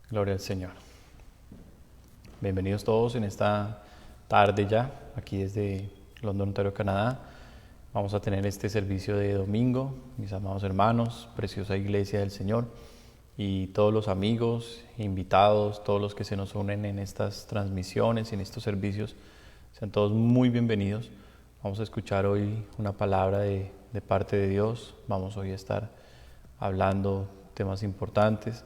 Gloria al Señor. Bienvenidos todos en esta tarde ya, aquí desde London, Ontario, Canadá. Vamos a tener este servicio de domingo, mis amados hermanos, preciosa iglesia del Señor y todos los amigos, invitados, todos los que se nos unen en estas transmisiones, en estos servicios, sean todos muy bienvenidos. Vamos a escuchar hoy una palabra de parte de Dios. Vamos hoy a estar hablando temas importantes.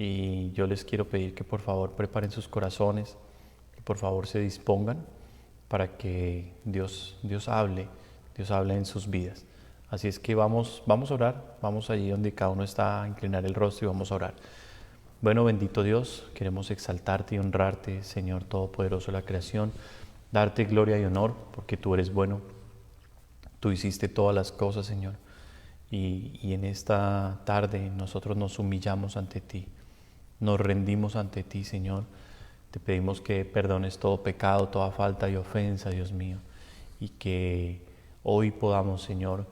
Y yo les quiero pedir que por favor preparen sus corazones, que por favor se dispongan para que Dios hable en sus vidas. Así es que vamos a orar, vamos allí donde cada uno está a inclinar el rostro y vamos a orar. Bueno, bendito Dios, queremos exaltarte y honrarte, Señor Todopoderoso de la creación, darte gloria y honor porque tú eres bueno, tú hiciste todas las cosas, Señor. Y en esta tarde nosotros nos humillamos ante ti. Nos rendimos ante ti, Señor. Te pedimos que perdones todo pecado, toda falta y ofensa, Dios mío. Y que hoy podamos, Señor,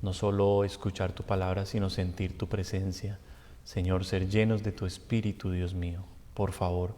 no solo escuchar tu palabra, sino sentir tu presencia. Señor, ser llenos de tu Espíritu, Dios mío. Por favor,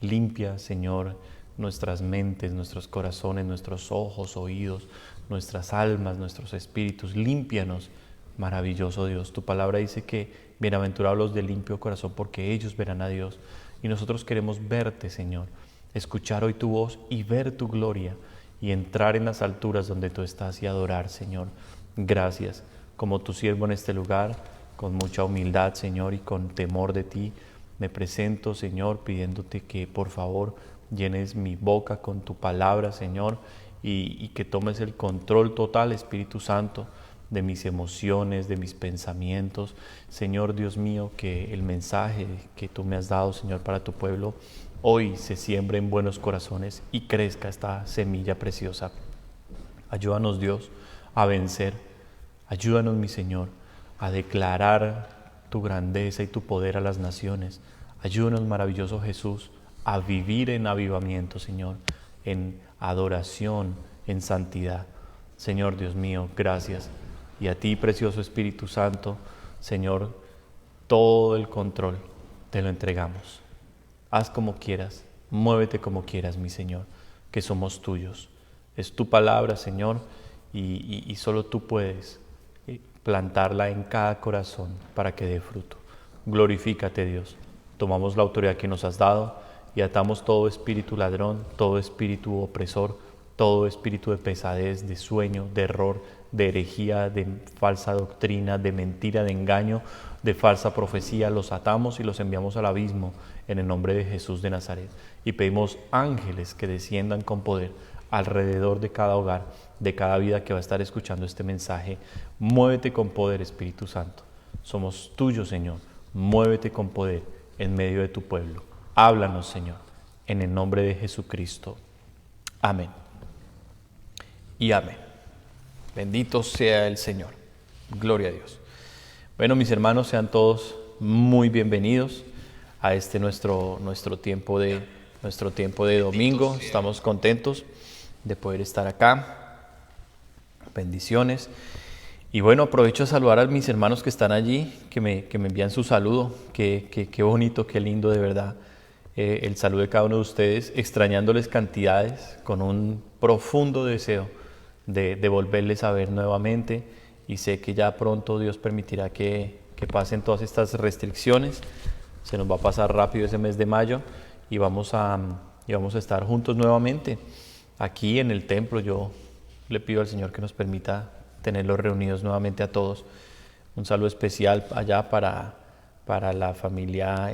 limpia, Señor, nuestras mentes, nuestros corazones, nuestros ojos, oídos, nuestras almas, nuestros espíritus. Límpianos, maravilloso Dios. Tu palabra dice que bienaventurados los de limpio corazón, porque ellos verán a Dios. Y nosotros queremos verte, Señor, escuchar hoy tu voz y ver tu gloria y entrar en las alturas donde tú estás y adorar, Señor. Gracias, como tu siervo en este lugar, con mucha humildad, Señor, y con temor de ti, me presento, Señor, pidiéndote que por favor llenes mi boca con tu palabra, Señor, y que tomes el control total, Espíritu Santo, de mis emociones, de mis pensamientos. Señor Dios mío, que el mensaje que tú me has dado, Señor, para tu pueblo, hoy se siembre en buenos corazones y crezca esta semilla preciosa. Ayúdanos, Dios, a vencer. Ayúdanos, mi Señor, a declarar tu grandeza y tu poder a las naciones. Ayúdanos, maravilloso Jesús, a vivir en avivamiento, Señor, en adoración, en santidad. Señor Dios mío, gracias. Y a ti, precioso Espíritu Santo, Señor, todo el control te lo entregamos. Haz como quieras, muévete como quieras, mi Señor, que somos tuyos. Es tu palabra, Señor, y solo tú puedes plantarla en cada corazón para que dé fruto. Glorifícate, Dios. Tomamos la autoridad que nos has dado y atamos todo espíritu ladrón, todo espíritu opresor, todo espíritu de pesadez, de sueño, de error, de herejía, de falsa doctrina, de mentira, de engaño, de falsa profecía. Los atamos y los enviamos al abismo en el nombre de Jesús de Nazaret. Y pedimos ángeles que desciendan con poder alrededor de cada hogar, de cada vida que va a estar escuchando este mensaje. Muévete con poder, Espíritu Santo. Somos tuyos, Señor. Muévete con poder en medio de tu pueblo. Háblanos, Señor, en el nombre de Jesucristo. Amén. Y amén. Bendito sea el Señor. Gloria a Dios. Bueno, mis hermanos, sean todos muy bienvenidos a este nuestro tiempo de domingo. Estamos contentos de poder estar acá. Bendiciones. Y bueno, aprovecho a saludar a mis hermanos que están allí, que me envían su saludo. Qué bonito, qué lindo de verdad. El saludo de cada uno de ustedes, extrañándoles cantidades, con un profundo deseo de volverles a ver nuevamente, y sé que ya pronto Dios permitirá que pasen todas estas restricciones. Se nos va a pasar rápido ese mes de mayo y vamos a estar juntos nuevamente aquí en el templo. Yo le pido al Señor que nos permita tenerlos reunidos nuevamente a todos. Un saludo especial allá para la familia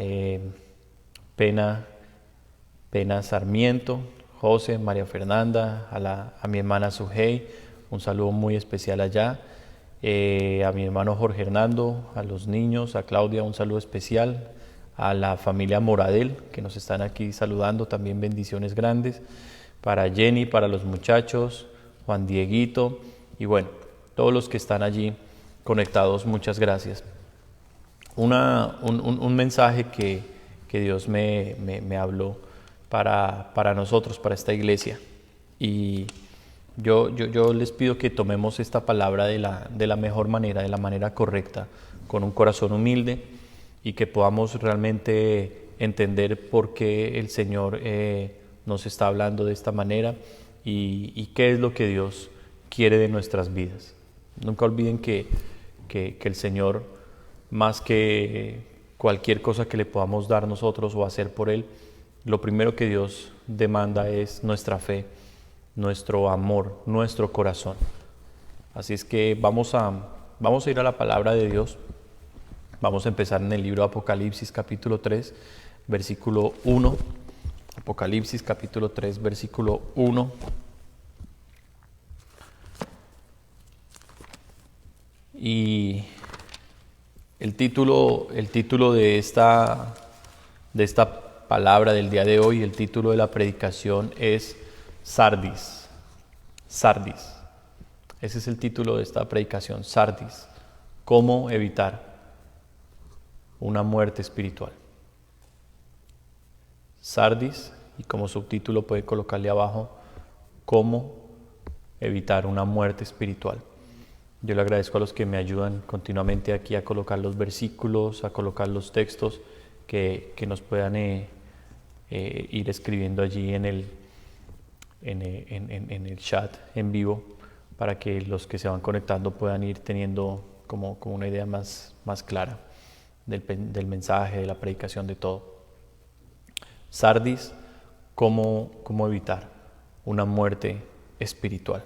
Pena Sarmiento, José, María Fernanda, a mi hermana Sujei, un saludo muy especial allá, a mi hermano Jorge Hernando, a los niños, a Claudia, un saludo especial, a la familia Moradel, que nos están aquí saludando, también bendiciones grandes, para Jenny, para los muchachos, Juan Dieguito, y bueno, todos los que están allí conectados, muchas gracias. Un mensaje que Dios me habló para nosotros, para esta iglesia. Y yo les pido que tomemos esta palabra de la mejor manera, de la manera correcta, con un corazón humilde, y que podamos realmente entender por qué el Señor nos está hablando de esta manera y qué es lo que Dios quiere de nuestras vidas. Nunca olviden que el Señor, más que cualquier cosa que le podamos dar nosotros o hacer por Él, lo primero que Dios demanda es nuestra fe, nuestro amor, nuestro corazón. Así es que vamos a ir a la palabra de Dios. Vamos a empezar en el libro de Apocalipsis capítulo 3, versículo 1. Apocalipsis capítulo 3, versículo 1. Y el título de esta palabra del día de hoy, el título de la predicación es Sardis. Sardis. Ese es el título de esta predicación, Sardis. ¿Cómo evitar una muerte espiritual? Sardis, y como subtítulo puede colocarle abajo, ¿cómo evitar una muerte espiritual? Yo le agradezco a los que me ayudan continuamente aquí a colocar los versículos, a colocar los textos que nos puedan ir escribiendo allí en el chat en vivo, para que los que se van conectando puedan ir teniendo como una idea más clara del mensaje, de la predicación, de todo. Sardis, ¿cómo evitar una muerte espiritual?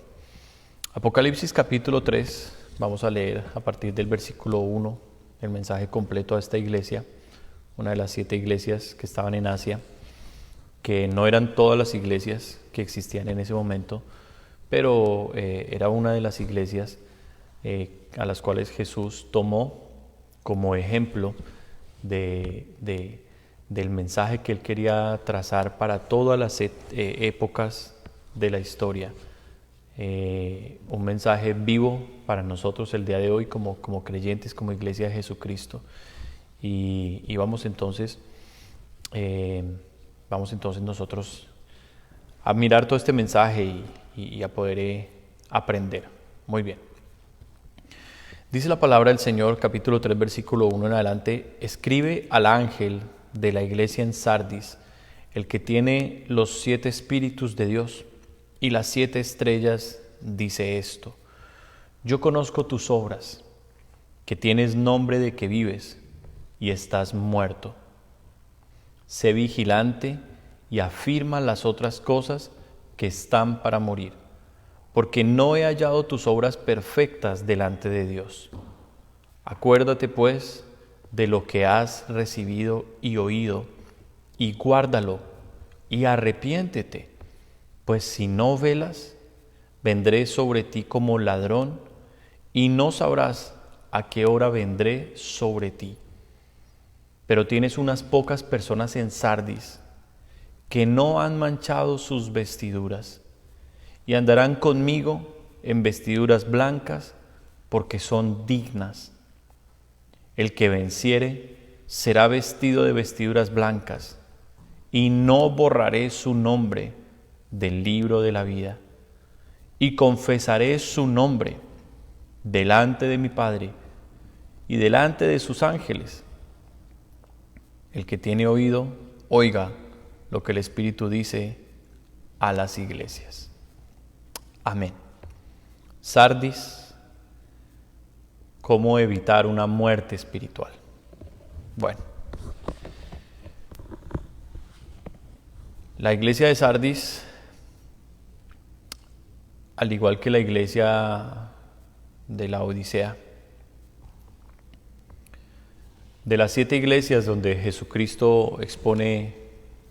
Apocalipsis capítulo 3, vamos a leer a partir del versículo 1 el mensaje completo a esta iglesia, una de las 7 iglesias que estaban en Asia, que no eran todas las iglesias que existían en ese momento, pero era una de las iglesias a las cuales Jesús tomó como ejemplo del mensaje que Él quería trazar para todas las épocas de la historia. Un mensaje vivo para nosotros el día de hoy como creyentes, como iglesia de Jesucristo. Y vamos entonces nosotros a mirar todo este mensaje y a poder aprender. Muy bien. Dice la palabra del Señor, capítulo 3, versículo 1 en adelante: escribe al ángel de la iglesia en Sardis, el que tiene los 7 espíritus de Dios y las 7 estrellas, dice esto: yo conozco tus obras, que tienes nombre de que vives y estás muerto. Sé vigilante y afirma las otras cosas que están para morir, porque no he hallado tus obras perfectas delante de Dios. Acuérdate pues de lo que has recibido y oído, y guárdalo, y arrepiéntete, pues si no velas, vendré sobre ti como ladrón, y no sabrás a qué hora vendré sobre ti. Pero tienes unas pocas personas en Sardis que no han manchado sus vestiduras, y andarán conmigo en vestiduras blancas, porque son dignas. El que venciere será vestido de vestiduras blancas, y no borraré su nombre del libro de la vida, y confesaré su nombre delante de mi Padre y delante de sus ángeles. El que tiene oído, oiga lo que el Espíritu dice a las iglesias. Amén. Sardis, ¿cómo evitar una muerte espiritual? Bueno, la iglesia de Sardis, al igual que la iglesia de la Odisea, de las 7 iglesias donde Jesucristo expone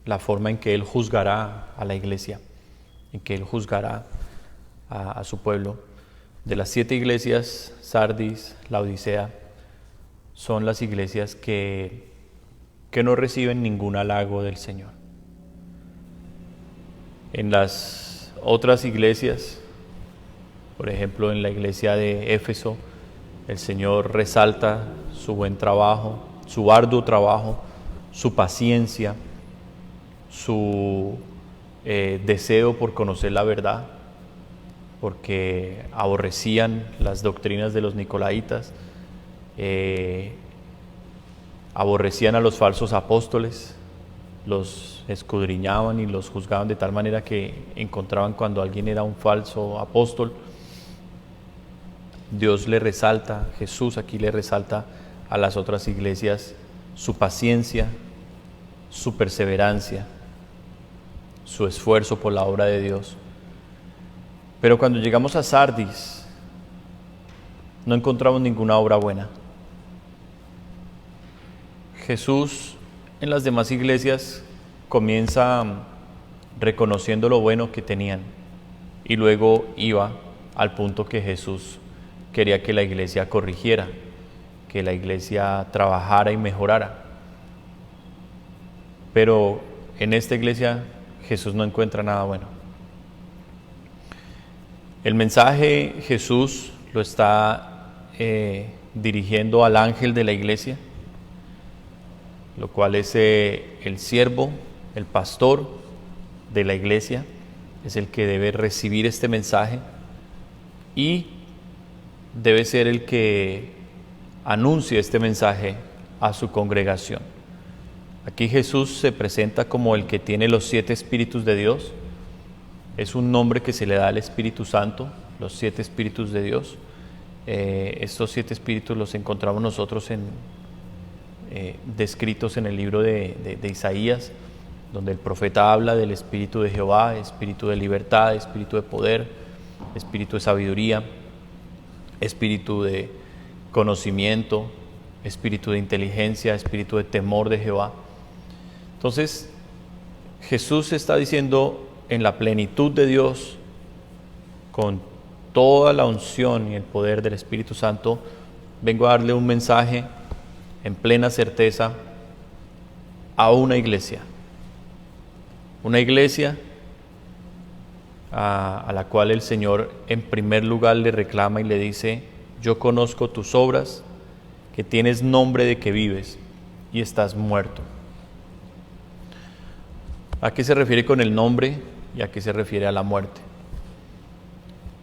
la forma en que Él juzgará a la iglesia, en que Él juzgará a su pueblo, de las 7 iglesias, Sardis, la Odisea, son las iglesias que no reciben ningún halago del Señor. En las otras iglesias, por ejemplo en la iglesia de Éfeso, el Señor resalta su buen trabajo, su arduo trabajo, su paciencia, su deseo por conocer la verdad, porque aborrecían las doctrinas de los nicolaítas, aborrecían a los falsos apóstoles, los escudriñaban y los juzgaban de tal manera que encontraban cuando alguien era un falso apóstol. Dios le resalta, Jesús aquí le resalta a las otras iglesias su paciencia, su perseverancia, su esfuerzo por la obra de Dios. Pero cuando llegamos a Sardis, no encontramos ninguna obra buena. Jesús en las demás iglesias comienza reconociendo lo bueno que tenían y luego iba al punto que Jesús quería que la iglesia corrigiera, que la iglesia trabajara y mejorara. Pero en esta iglesia Jesús no encuentra nada bueno. El mensaje Jesús lo está dirigiendo al ángel de la iglesia, lo cual es el siervo, el pastor de la iglesia, es el que debe recibir este mensaje y debe ser el que anuncie este mensaje a su congregación. Aquí Jesús se presenta como el que tiene los 7 espíritus de Dios. Es un nombre que se le da al Espíritu Santo, los 7 espíritus de Dios. Estos 7 espíritus los encontramos nosotros descritos en el libro de Isaías, donde el profeta habla del espíritu de Jehová, espíritu de libertad, espíritu de poder, espíritu de sabiduría, espíritu de conocimiento, espíritu de inteligencia, espíritu de temor de Jehová. Entonces, Jesús está diciendo en la plenitud de Dios, con toda la unción y el poder del Espíritu Santo, vengo a darle un mensaje en plena certeza a una iglesia a la cual el Señor en primer lugar le reclama y le dice: yo conozco tus obras, que tienes nombre de que vives y estás muerto. ¿A qué se refiere con el nombre y a qué se refiere a la muerte?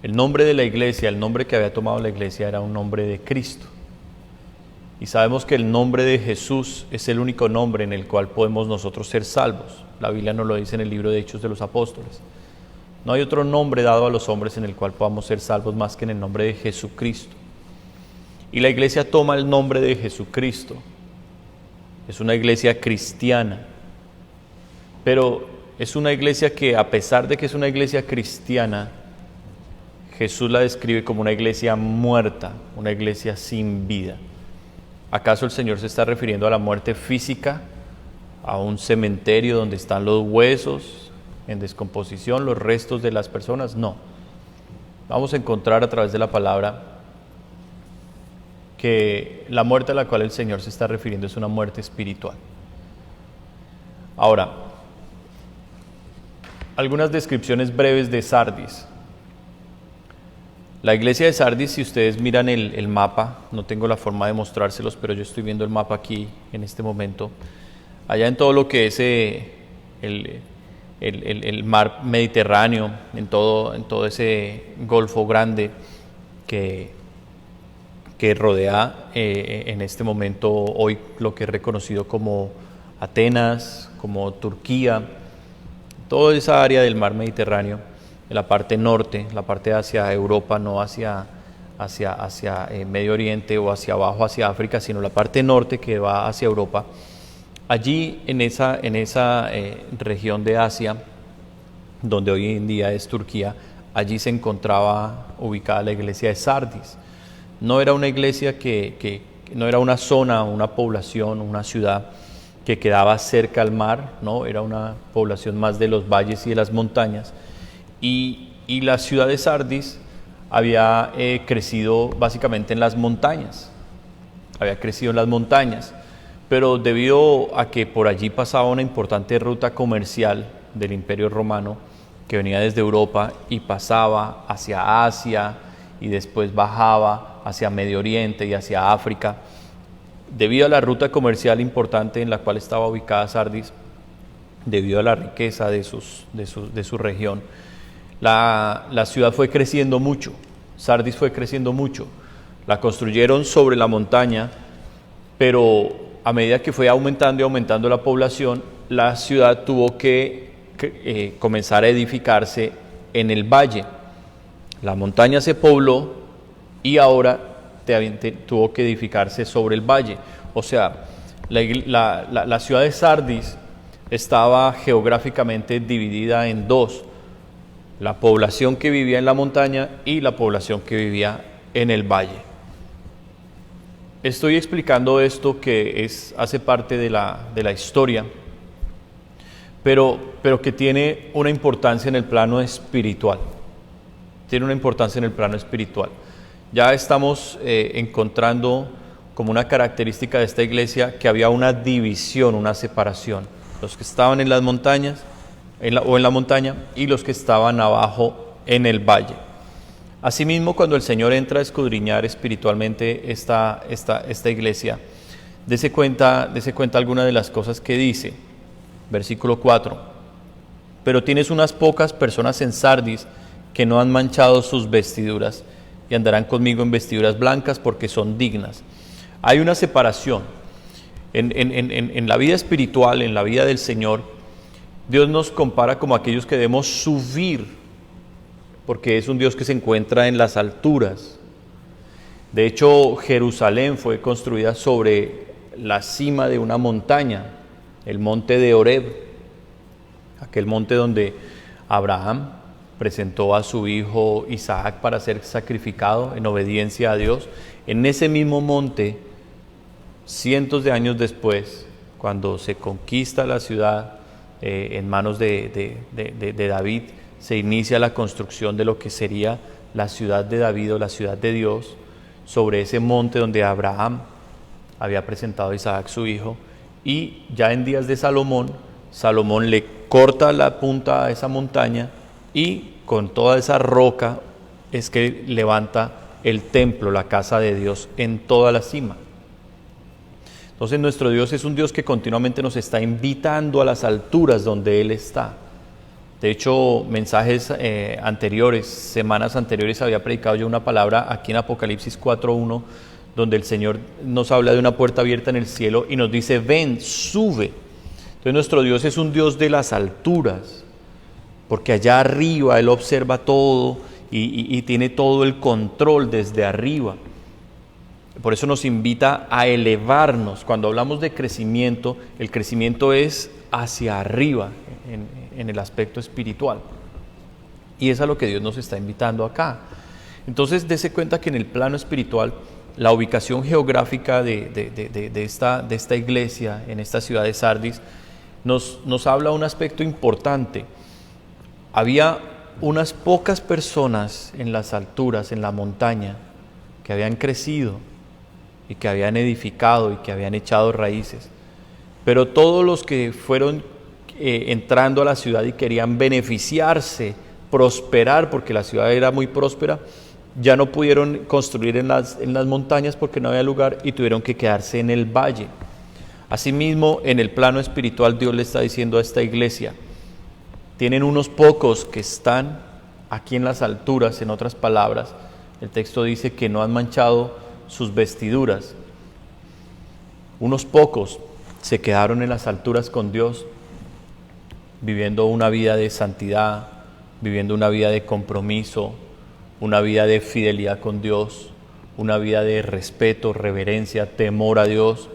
El nombre de la iglesia, el nombre que había tomado la iglesia era un nombre de Cristo. Y sabemos que el nombre de Jesús es el único nombre en el cual podemos nosotros ser salvos. La Biblia nos lo dice en el libro de Hechos de los Apóstoles. No hay otro nombre dado a los hombres en el cual podamos ser salvos más que en el nombre de Jesucristo. Y la iglesia toma el nombre de Jesucristo. Es una iglesia cristiana. Pero es una iglesia que, a pesar de que es una iglesia cristiana, Jesús la describe como una iglesia muerta, una iglesia sin vida. ¿Acaso el Señor se está refiriendo a la muerte física, a un cementerio donde están los huesos en descomposición, los restos de las personas? No. Vamos a encontrar a través de la palabra que la muerte a la cual el Señor se está refiriendo es una muerte espiritual. Ahora, algunas descripciones breves de Sardis. La iglesia de Sardis, si ustedes miran el mapa, no tengo la forma de mostrárselos, pero yo estoy viendo el mapa aquí en este momento. Allá en todo lo que es el mar Mediterráneo, en todo ese golfo grande que rodea en este momento hoy lo que es reconocido como Atenas, como Turquía, toda esa área del mar Mediterráneo, en la parte norte, la parte hacia Europa, no hacia Medio Oriente o hacia abajo, hacia África, sino la parte norte que va hacia Europa. Allí en esa región de Asia, donde hoy en día es Turquía, allí se encontraba ubicada la iglesia de Sardis. No era una iglesia que no era una zona, una población, una ciudad que quedaba cerca al mar, no, era una población más de los valles y de las montañas. Y la ciudad de Sardis había crecido básicamente en las montañas, pero debido a que por allí pasaba una importante ruta comercial del Imperio Romano que venía desde Europa y pasaba hacia Asia y después bajaba hacia Medio Oriente y hacia África, debido a la ruta comercial importante en la cual estaba ubicada Sardis, debido a la riqueza de su región, la ciudad fue creciendo mucho. Sardis fue creciendo mucho. La construyeron sobre la montaña, pero a medida que fue aumentando y aumentando la población, la ciudad tuvo que comenzar a edificarse en el valle. La montaña se pobló y ahora tuvo que edificarse sobre el valle. O sea, la ciudad de Sardis estaba geográficamente dividida en dos: la población que vivía en la montaña y la población que vivía en el valle. Estoy explicando esto que hace parte de la historia, pero que tiene una importancia en el plano espiritual. Tiene una importancia en el plano espiritual. Ya estamos encontrando como una característica de esta iglesia que había una división, una separación. Los que estaban en las montañas en la montaña y los que estaban abajo en el valle. Asimismo, cuando el Señor entra a escudriñar espiritualmente esta iglesia, dése cuenta alguna de las cosas que dice. Versículo 4: pero tienes unas pocas personas en Sardis que no han manchado sus vestiduras y andarán conmigo en vestiduras blancas porque son dignas. Hay una separación. En la vida espiritual, en la vida del Señor, Dios nos compara como aquellos que debemos subir, porque es un Dios que se encuentra en las alturas. De hecho, Jerusalén fue construida sobre la cima de una montaña, el monte de Horeb, aquel monte donde Abraham presentó a su hijo Isaac para ser sacrificado en obediencia a Dios. En ese mismo monte, cientos de años después, cuando se conquista la ciudad en manos de David, se inicia la construcción de lo que sería la ciudad de David o la ciudad de Dios, sobre ese monte donde Abraham había presentado a Isaac su hijo. Y ya en días de Salomón le corta la punta a esa montaña y con toda esa roca es que levanta el templo, la casa de Dios, en toda la cima. Entonces nuestro Dios es un Dios que continuamente nos está invitando a las alturas donde Él está. De hecho, mensajes anteriores, semanas anteriores, había predicado yo una palabra aquí en Apocalipsis 4:1, donde el Señor nos habla de una puerta abierta en el cielo y nos dice: ven, sube. Entonces nuestro Dios es un Dios de las alturas, porque allá arriba Él observa todo y tiene todo el control desde arriba. Por eso nos invita a elevarnos. Cuando hablamos de crecimiento, el crecimiento es hacia arriba en el aspecto espiritual. Y es a lo que Dios nos está invitando acá. Entonces, dése cuenta que en el plano espiritual, la ubicación geográfica de esta iglesia, en esta ciudad de Sardis, nos habla un aspecto importante. Había unas pocas personas en las alturas, en la montaña, que habían crecido y que habían edificado y que habían echado raíces. Pero todos los que fueron entrando a la ciudad y querían beneficiarse, prosperar, porque la ciudad era muy próspera, ya no pudieron construir en las montañas porque no había lugar y tuvieron que quedarse en el valle. Asimismo, en el plano espiritual, Dios le está diciendo a esta iglesia: tienen unos pocos que están aquí en las alturas. En otras palabras, el texto dice que no han manchado sus vestiduras. Unos pocos se quedaron en las alturas con Dios, viviendo una vida de santidad, viviendo una vida de compromiso, una vida de fidelidad con Dios, una vida de respeto, reverencia, temor a Dios,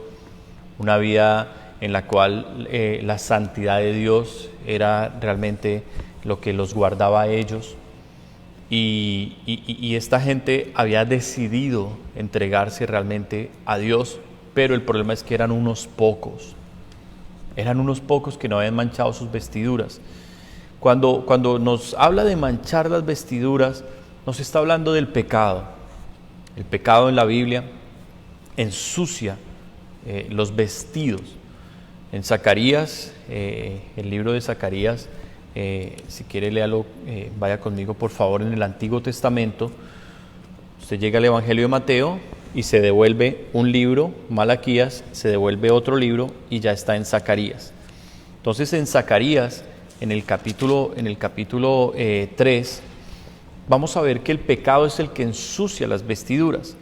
una vida en la cual la santidad de Dios era realmente lo que los guardaba a ellos. Y esta gente había decidido entregarse realmente a Dios, pero el problema es que eran unos pocos que no habían manchado sus vestiduras. Cuando nos habla de manchar las vestiduras, nos está hablando del pecado. El pecado en la Biblia ensucia los vestidos. En Zacarías, el libro de Zacarías, si quiere léalo, vaya conmigo por favor, en el Antiguo Testamento. Usted llega al Evangelio de Mateo y se devuelve un libro, Malaquías, se devuelve otro libro y ya está en Zacarías. Entonces en Zacarías, en el capítulo 3, vamos a ver que el pecado es el que ensucia las vestiduras.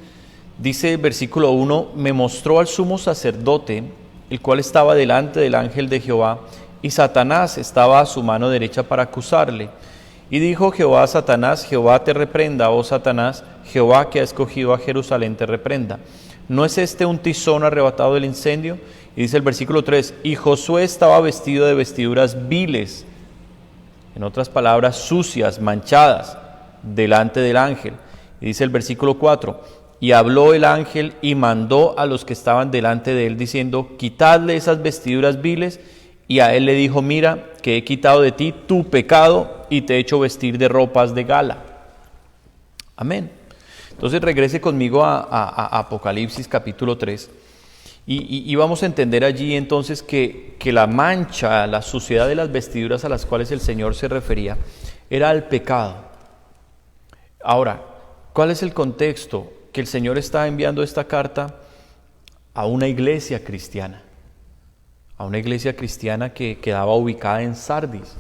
Dice el versículo 1: me mostró al sumo sacerdote, el cual estaba delante del ángel de Jehová, y Satanás estaba a su mano derecha para acusarle. Y dijo Jehová a Satanás: Jehová te reprenda, oh Satanás, Jehová que ha escogido a Jerusalén te reprenda. ¿No es este un tizón arrebatado del incendio? Y dice el versículo 3, y Josué estaba vestido de vestiduras viles, en otras palabras, sucias, manchadas, delante del ángel. Y dice el versículo 4, y habló el ángel y mandó a los que estaban delante de él, diciendo: quitadle esas vestiduras viles. Y a él le dijo: mira, que he quitado de ti tu pecado y te he hecho vestir de ropas de gala. Amén. Entonces regrese conmigo a Apocalipsis capítulo 3 y vamos a entender allí entonces que la mancha, la suciedad de las vestiduras a las cuales el Señor se refería era el pecado. Ahora, ¿cuál es el contexto? Que el Señor está enviando esta carta a una iglesia cristiana. A una iglesia cristiana que quedaba ubicada en Sardis.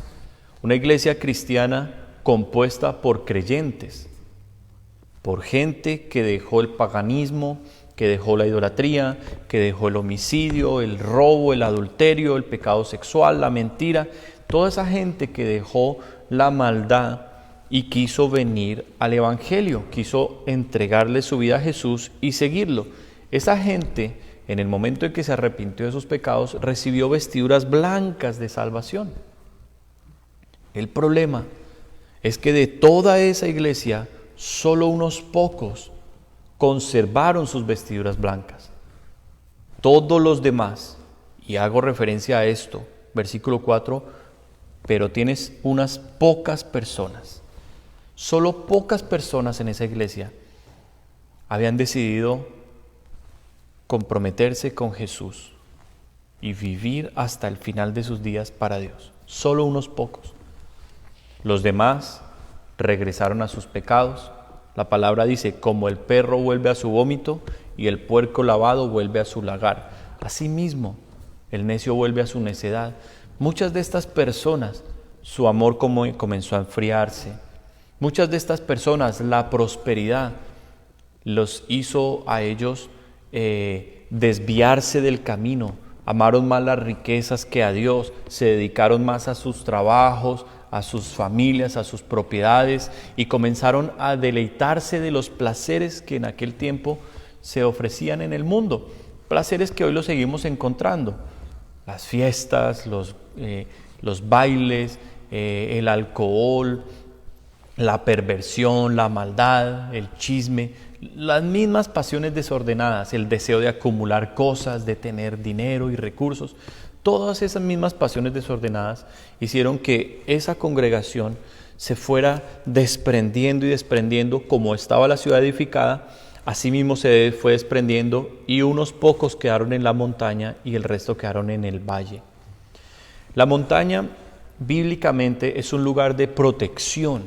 Una iglesia cristiana compuesta por creyentes, por gente que dejó el paganismo, que dejó la idolatría, que dejó el homicidio, el robo, el adulterio, el pecado sexual, la mentira. Toda esa gente que dejó la maldad y quiso venir al Evangelio, quiso entregarle su vida a Jesús y seguirlo. Esa gente, en el momento en que se arrepintió de sus pecados, recibió vestiduras blancas de salvación. El problema es que de toda esa iglesia, solo unos pocos conservaron sus vestiduras blancas. Todos los demás, y hago referencia a esto, versículo 4, pero tienes unas pocas personas, solo pocas personas en esa iglesia habían decidido comprometerse con Jesús y vivir hasta el final de sus días para Dios. Solo unos pocos. Los demás regresaron a sus pecados. La palabra dice: como el perro vuelve a su vómito y el puerco lavado vuelve a su lagar, asimismo el necio vuelve a su necedad. Muchas de estas personas, su amor comenzó a enfriarse. Muchas de estas personas, la prosperidad los hizo a ellos desviarse del camino. Amaron más las riquezas que a Dios, se dedicaron más a sus trabajos, a sus familias, a sus propiedades, y comenzaron a deleitarse de los placeres que en aquel tiempo se ofrecían en el mundo, placeres que hoy los seguimos encontrando: las fiestas, los bailes, el alcohol, la perversión, la maldad, el chisme, las mismas pasiones desordenadas, el deseo de acumular cosas, de tener dinero y recursos. Todas esas mismas pasiones desordenadas hicieron que esa congregación se fuera desprendiendo y desprendiendo. Como estaba la ciudad edificada, así mismo se fue desprendiendo, y unos pocos quedaron en la montaña y el resto quedaron en el valle. La montaña bíblicamente es un lugar de protección,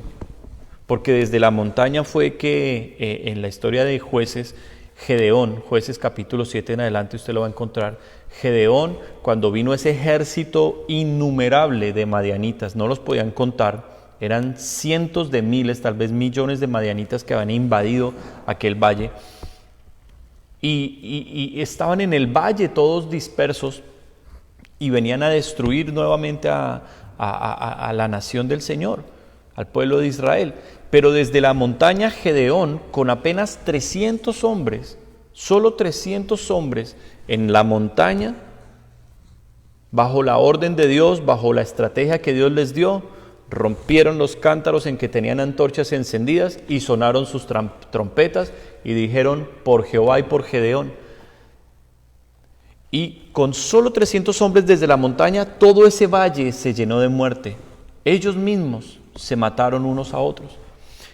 porque desde la montaña fue que en la historia de Jueces, Gedeón, Jueces capítulo 7 en adelante usted lo va a encontrar. Gedeón, cuando vino ese ejército innumerable de madianitas, no los podían contar, eran cientos de miles, tal vez millones de madianitas que habían invadido aquel valle, y estaban en el valle todos dispersos y venían a destruir nuevamente a la nación del Señor, al pueblo de Israel. Pero desde la montaña Gedeón, con apenas 300 hombres, solo 300 hombres en la montaña, bajo la orden de Dios, bajo la estrategia que Dios les dio, rompieron los cántaros en que tenían antorchas encendidas y sonaron sus trompetas y dijeron: por Jehová y por Gedeón. Y con solo 300 hombres desde la montaña, todo ese valle se llenó de muerte. Ellos mismos se mataron unos a otros.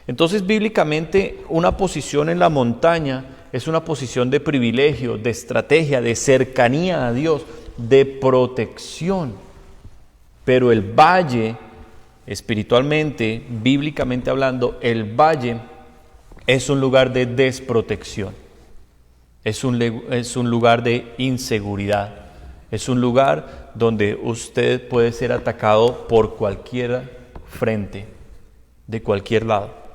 Entonces, bíblicamente, una posición en la montaña es una posición de privilegio, de estrategia, de cercanía a Dios, de protección. Pero el valle, espiritualmente, bíblicamente hablando, el valle es un lugar de desprotección. Es un lugar de inseguridad. Es un lugar donde usted puede ser atacado por cualquier frente, de cualquier lado.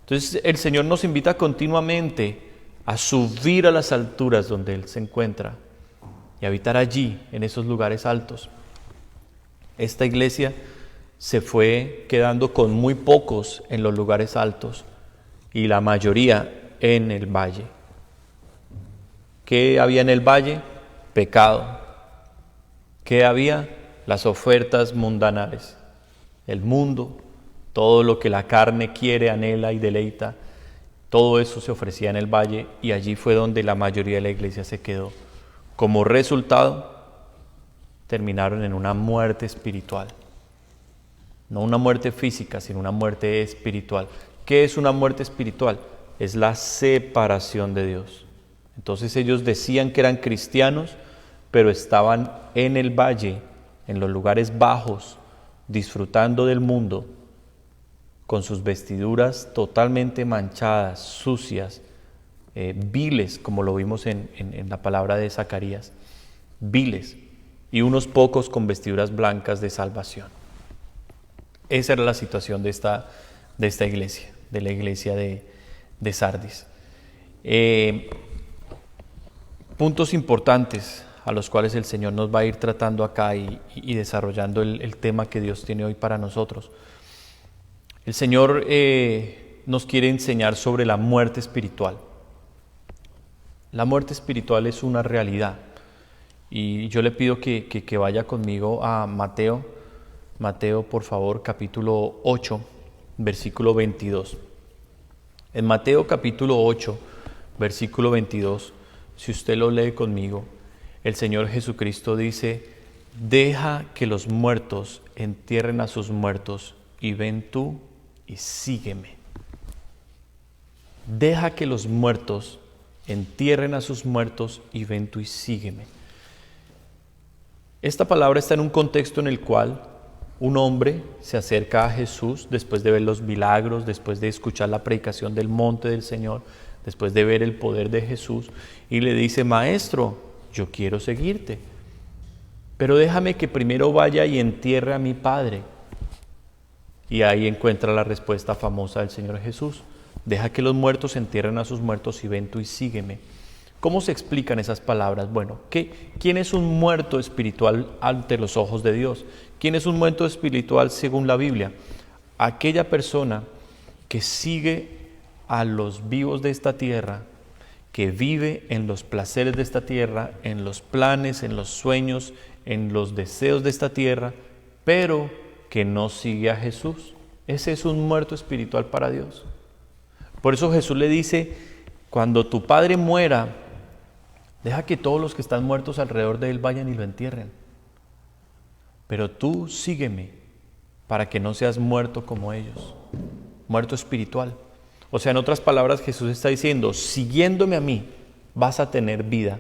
Entonces el Señor nos invita continuamente a subir a las alturas donde Él se encuentra y habitar allí, en esos lugares altos. Esta iglesia se fue quedando con muy pocos en los lugares altos y la mayoría en el valle. ¿Qué había en el valle? Pecado. ¿Qué había? Las ofertas mundanales, el mundo, todo lo que la carne quiere, anhela y deleita, todo eso se ofrecía en el valle y allí fue donde la mayoría de la iglesia se quedó. Como resultado, terminaron en una muerte espiritual. No una muerte física, sino una muerte espiritual. ¿Qué es una muerte espiritual? Es la separación de Dios. Entonces ellos decían que eran cristianos, pero estaban en el valle, en los lugares bajos, disfrutando del mundo, con sus vestiduras totalmente manchadas, sucias, viles, como lo vimos en la palabra de Zacarías, viles, y unos pocos con vestiduras blancas de salvación. Esa era la situación de esta iglesia, de la iglesia de Sardis. Puntos importantes a los cuales el Señor nos va a ir tratando acá y desarrollando el tema que Dios tiene hoy para nosotros. El Señor nos quiere enseñar sobre la muerte espiritual. La muerte espiritual es una realidad y yo le pido que vaya conmigo a Mateo, por favor, capítulo 8, versículo 22. En Mateo capítulo 8, versículo 22, si usted lo lee conmigo, el Señor Jesucristo dice: deja que los muertos entierren a sus muertos y ven tú y sígueme. Deja que los muertos entierren a sus muertos y ven tú y sígueme. Esta palabra está en un contexto en el cual un hombre se acerca a Jesús después de ver los milagros, después de escuchar la predicación del monte del Señor, después de ver el poder de Jesús, y le dice: Maestro, yo quiero seguirte, pero déjame que primero vaya y entierre a mi padre. Y ahí encuentra la respuesta famosa del Señor Jesús: deja que los muertos entierren a sus muertos y ven tú y sígueme. ¿Cómo se explican esas palabras? Bueno, ¿quién es un muerto espiritual ante los ojos de Dios? ¿Quién es un muerto espiritual según la Biblia? Aquella persona que sigue a los vivos de esta tierra, que vive en los placeres de esta tierra, en los planes, en los sueños, en los deseos de esta tierra, pero que no sigue a Jesús. Ese es un muerto espiritual para Dios. Por eso Jesús le dice: cuando tu padre muera, deja que todos los que están muertos alrededor de él vayan y lo entierren. Pero tú sígueme para que no seas muerto como ellos. Muerto espiritual. O sea, en otras palabras, Jesús está diciendo: siguiéndome a mí, vas a tener vida.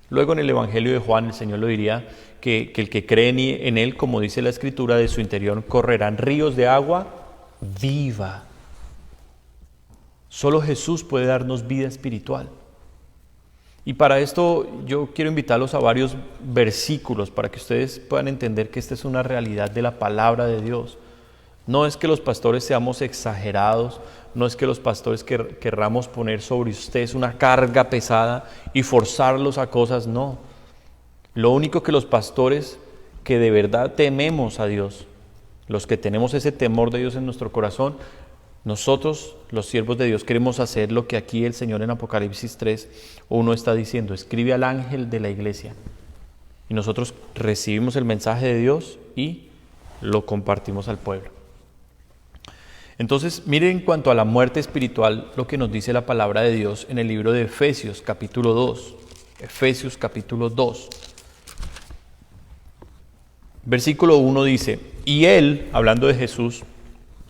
Luego en el Evangelio de Juan, el Señor lo diría que el que cree en Él, como dice la Escritura, de su interior correrán ríos de agua viva. Solo Jesús puede darnos vida espiritual. Y para esto yo quiero invitarlos a varios versículos para que ustedes puedan entender que esta es una realidad de la palabra de Dios. No es que los pastores seamos exagerados, no es que los pastores querramos poner sobre ustedes una carga pesada y forzarlos a cosas, no. Lo único que los pastores que de verdad tememos a Dios, los que tenemos ese temor de Dios en nuestro corazón, nosotros, los siervos de Dios, queremos hacer lo que aquí el Señor en Apocalipsis 3:1 está diciendo: escribe al ángel de la iglesia. Y nosotros recibimos el mensaje de Dios y lo compartimos al pueblo. Entonces, miren en cuanto a la muerte espiritual lo que nos dice la palabra de Dios en el libro de Efesios, capítulo 2. Efesios, capítulo 2. Versículo 1 dice: y Él, hablando de Jesús,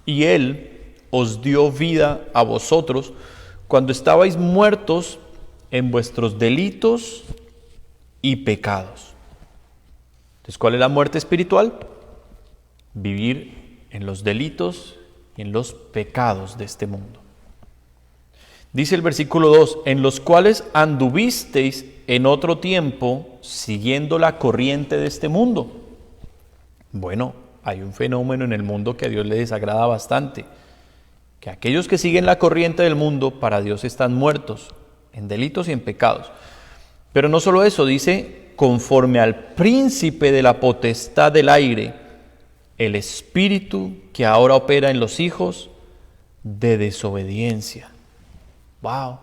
y Él os dio vida a vosotros cuando estabais muertos en vuestros delitos y pecados. Entonces, ¿cuál es la muerte espiritual? Vivir en los delitos y en los pecados de este mundo. Dice el versículo 2: en los cuales anduvisteis en otro tiempo, siguiendo la corriente de este mundo. Bueno, hay un fenómeno en el mundo que a Dios le desagrada bastante, que aquellos que siguen la corriente del mundo, para Dios están muertos en delitos y en pecados. Pero no solo eso, dice: conforme al príncipe de la potestad del aire, el espíritu que ahora opera en los hijos de desobediencia. ¡Wow!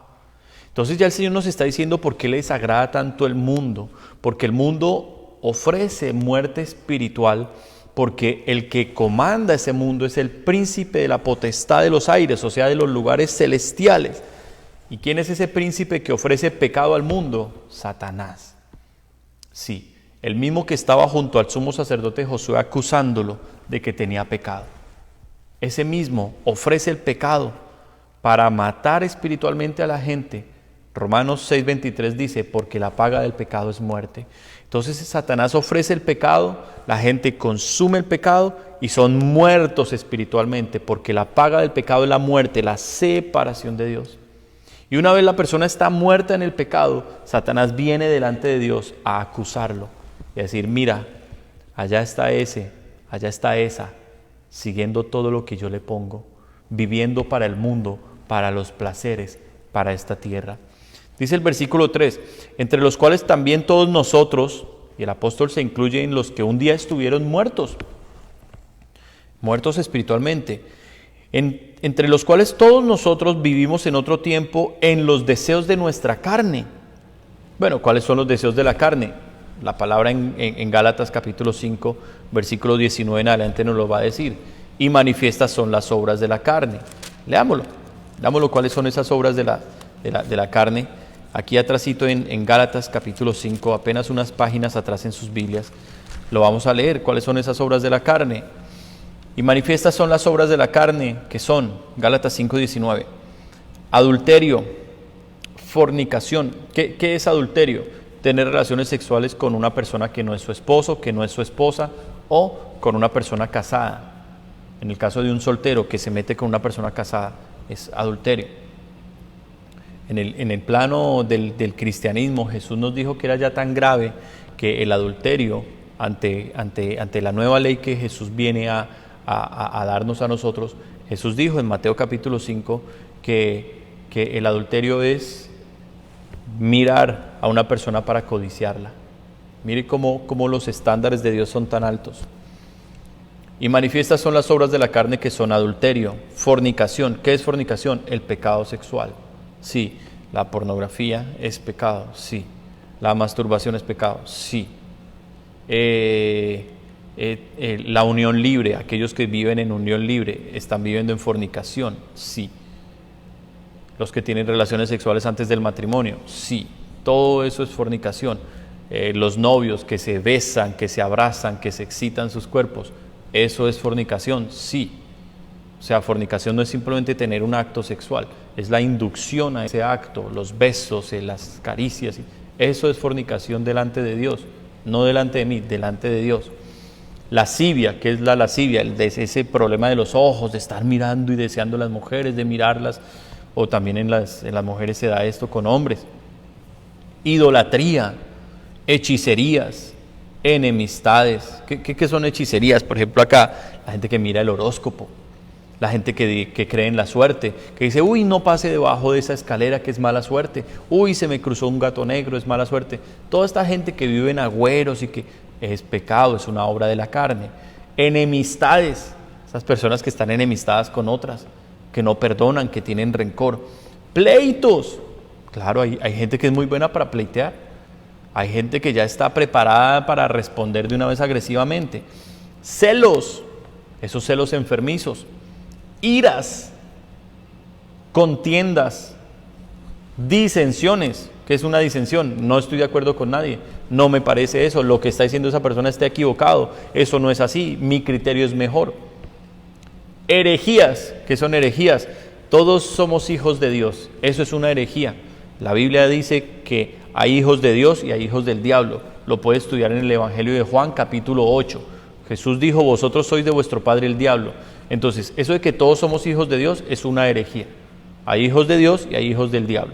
Entonces ya el Señor nos está diciendo por qué le desagrada tanto el mundo. Porque el mundo ofrece muerte espiritual, porque el que comanda ese mundo es el príncipe de la potestad de los aires, o sea, de los lugares celestiales. ¿Y quién es ese príncipe que ofrece pecado al mundo? Satanás. Sí, el mismo que estaba junto al sumo sacerdote Josué acusándolo de que tenía pecado. Ese mismo ofrece el pecado para matar espiritualmente a la gente. Romanos 6:23 dice, porque la paga del pecado es muerte. Entonces Satanás ofrece el pecado, la gente consume el pecado y son muertos espiritualmente, porque la paga del pecado es la muerte, la separación de Dios. Y una vez la persona está muerta en el pecado, Satanás viene delante de Dios a acusarlo y a decir, mira, allá está ese, allá está esa, siguiendo todo lo que yo le pongo, viviendo para el mundo, para los placeres, para esta tierra. Dice el versículo 3, entre los cuales también todos nosotros, y el apóstol se incluye en los que un día estuvieron muertos espiritualmente, entre los cuales todos nosotros vivimos en otro tiempo en los deseos de nuestra carne. Bueno, ¿cuáles son los deseos de la carne? La palabra en Gálatas capítulo 5, versículo 19 en adelante nos lo va a decir. Y manifiestas son las obras de la carne. Leámoslo, cuáles son esas obras de la carne. Aquí atrásito en Gálatas capítulo 5, apenas unas páginas atrás en sus Biblias, lo vamos a leer, cuáles son esas obras de la carne. Y manifiestas son las obras de la carne, que son, Gálatas 5:19, adulterio, fornicación. ¿Qué es adulterio? Tener relaciones sexuales con una persona que no es su esposo, que no es su esposa, o con una persona casada. En el caso de un soltero que se mete con una persona casada, es adulterio. En el plano del cristianismo, Jesús nos dijo que era ya tan grave que el adulterio, ante la nueva ley que Jesús viene a darnos a nosotros, Jesús dijo en Mateo capítulo 5 que el adulterio es mirar a una persona para codiciarla. Mire cómo los estándares de Dios son tan altos. Y manifiestas son las obras de la carne, que son adulterio, fornicación. ¿Qué es fornicación? El pecado sexual. Sí. La pornografía es pecado. Sí. La masturbación es pecado. Sí. La unión libre, aquellos que viven en unión libre, ¿están viviendo en fornicación? Sí. Los que tienen relaciones sexuales antes del matrimonio, sí. Todo eso es fornicación. Los novios que se besan, que se abrazan, que se excitan sus cuerpos, ¿eso es fornicación? Sí. O sea, fornicación no es simplemente tener un acto sexual, es la inducción a ese acto, los besos, las caricias. Eso es fornicación delante de Dios, no delante de mí, delante de Dios. Lascivia, ¿qué es la lascivia? Ese problema de los ojos, de estar mirando y deseando a las mujeres, de mirarlas, o también en las mujeres se da esto con hombres. Idolatría, hechicerías, enemistades. ¿Qué son hechicerías? Por ejemplo, acá, la gente que mira el horóscopo, la gente que cree en la suerte, que dice, uy, no pase debajo de esa escalera que es mala suerte, uy, se me cruzó un gato negro, es mala suerte. Toda esta gente que vive en agüeros y que es pecado, es una obra de la carne. Enemistades, esas personas que están enemistadas con otras, que no perdonan, que tienen rencor. Pleitos, claro, hay gente que es muy buena para pleitear, hay gente que ya está preparada para responder de una vez agresivamente. Celos, esos celos enfermizos. Iras, contiendas, disensiones. ¿Qué es una disensión? No estoy de acuerdo con nadie, no me parece eso, lo que está diciendo esa persona está equivocado, eso no es así, mi criterio es mejor. Herejías, ¿qué son herejías? Todos somos hijos de Dios, eso es una herejía. La Biblia dice que hay hijos de Dios y hay hijos del diablo, lo puede estudiar en el Evangelio de Juan capítulo 8. Jesús dijo, vosotros sois de vuestro padre el diablo. Entonces, eso de que todos somos hijos de Dios es una herejía. Hay hijos de Dios y hay hijos del diablo.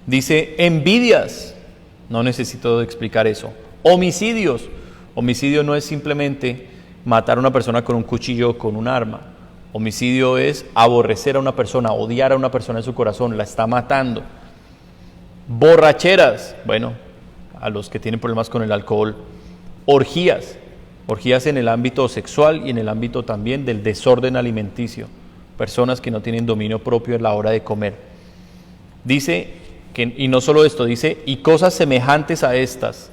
Dice, envidias. No necesito explicar eso. Homicidios. Homicidio no es simplemente matar a una persona con un cuchillo o con un arma. Homicidio es aborrecer a una persona, odiar a una persona en su corazón, la está matando. Borracheras. Bueno, a los que tienen problemas con el alcohol. Orgías. Orgías en el ámbito sexual y en el ámbito también del desorden alimenticio. Personas que no tienen dominio propio a la hora de comer. Dice que, y no solo esto, dice, y cosas semejantes a estas,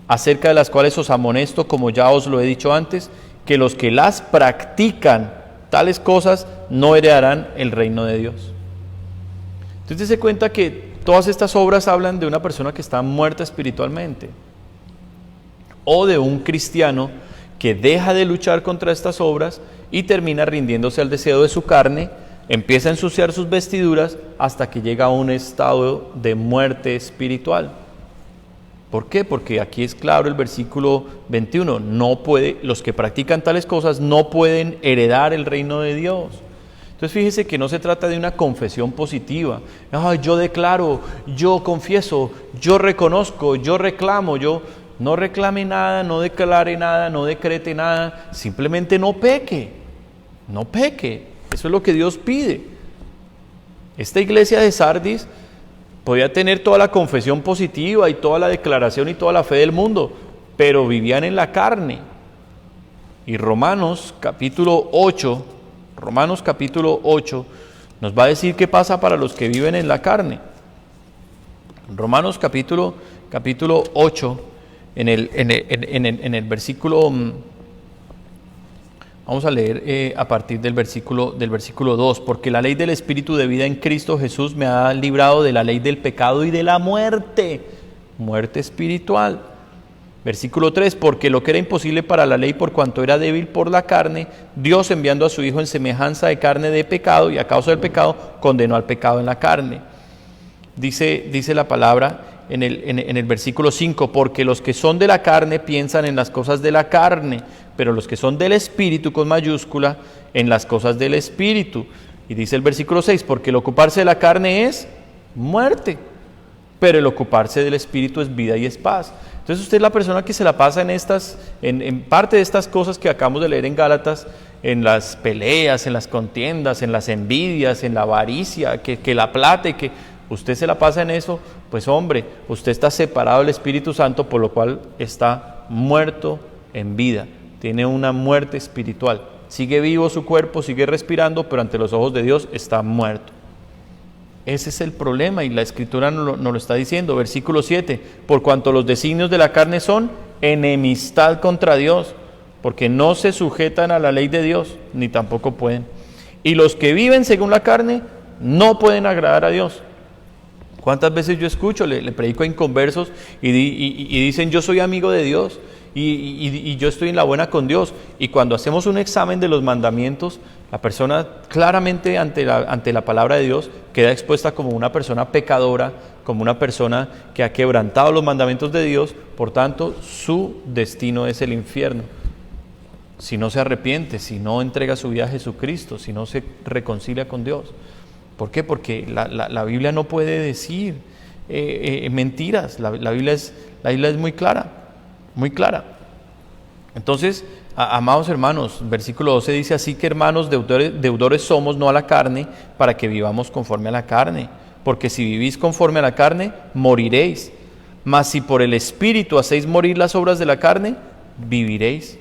acerca de las cuales os amonesto, como ya os lo he dicho antes, que los que las practican, tales cosas, no heredarán el reino de Dios. Entonces se cuenta que todas estas obras hablan de una persona que está muerta espiritualmente, o de un cristiano que deja de luchar contra estas obras y termina rindiéndose al deseo de su carne, empieza a ensuciar sus vestiduras hasta que llega a un estado de muerte espiritual. ¿Por qué? Porque aquí es claro el versículo 21, los que practican tales cosas no pueden heredar el reino de Dios. Entonces fíjese que no se trata de una confesión positiva. Yo declaro, yo confieso, yo reconozco, yo reclamo, yo no reclame nada, no declare nada, no decrete nada, simplemente no peque, no peque. Eso es lo que Dios pide. Esta iglesia de Sardis podía tener toda la confesión positiva y toda la declaración y toda la fe del mundo, pero vivían en la carne. Y Romanos capítulo 8 nos va a decir qué pasa para los que viven en la carne. Romanos capítulo 8, en el versículo, vamos a leer a partir del versículo 2, porque la ley del Espíritu de vida en Cristo Jesús me ha librado de la ley del pecado y de la muerte espiritual. Versículo 3, porque lo que era imposible para la ley por cuanto era débil por la carne, Dios enviando a su Hijo en semejanza de carne de pecado y a causa del pecado condenó al pecado en la carne. Dice la palabra en el versículo 5, porque los que son de la carne piensan en las cosas de la carne, pero los que son del Espíritu con mayúscula en las cosas del Espíritu. Y dice el versículo 6, porque el ocuparse de la carne es muerte, pero el ocuparse del Espíritu es vida y es paz. Entonces usted es la persona que se la pasa en parte de estas cosas que acabamos de leer en Gálatas, en las peleas, en las contiendas, en las envidias, en la avaricia, que la plata y que usted se la pasa en eso, pues hombre, usted está separado del Espíritu Santo, por lo cual está muerto en vida, tiene una muerte espiritual. Sigue vivo su cuerpo, sigue respirando, pero ante los ojos de Dios está muerto. Ese es el problema y la Escritura nos lo está diciendo. Versículo 7, por cuanto los designios de la carne son enemistad contra Dios, porque no se sujetan a la ley de Dios, ni tampoco pueden. Y los que viven según la carne no pueden agradar a Dios. ¿Cuántas veces yo escucho, le predico a inconversos y dicen yo soy amigo de Dios y yo estoy en la buena con Dios? Y cuando hacemos un examen de los mandamientos, la persona claramente ante la palabra de Dios queda expuesta como una persona pecadora, como una persona que ha quebrantado los mandamientos de Dios, por tanto su destino es el infierno. Si no se arrepiente, si no entrega su vida a Jesucristo, si no se reconcilia con Dios. ¿Por qué? Porque la Biblia no puede decir mentiras. La Biblia es muy clara, muy clara. Entonces, amados hermanos, versículo 12 dice, así que hermanos, deudores somos, no a la carne, para que vivamos conforme a la carne. Porque si vivís conforme a la carne, moriréis. Mas si por el Espíritu hacéis morir las obras de la carne, viviréis.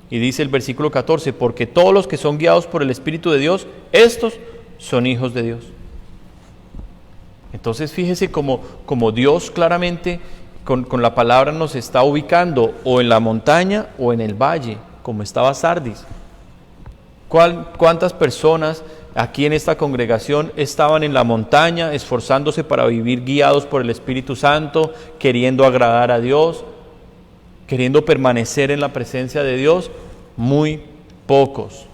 Y dice el versículo 14, porque todos los que son guiados por el Espíritu de Dios, estos son hijos de Dios. Entonces fíjese como Dios claramente con la palabra nos está ubicando o en la montaña o en el valle, como estaba Sardis. ¿Cuántas personas aquí en esta congregación estaban en la montaña esforzándose para vivir guiados por el Espíritu Santo, queriendo agradar a Dios, queriendo permanecer en la presencia de Dios? Muy pocos,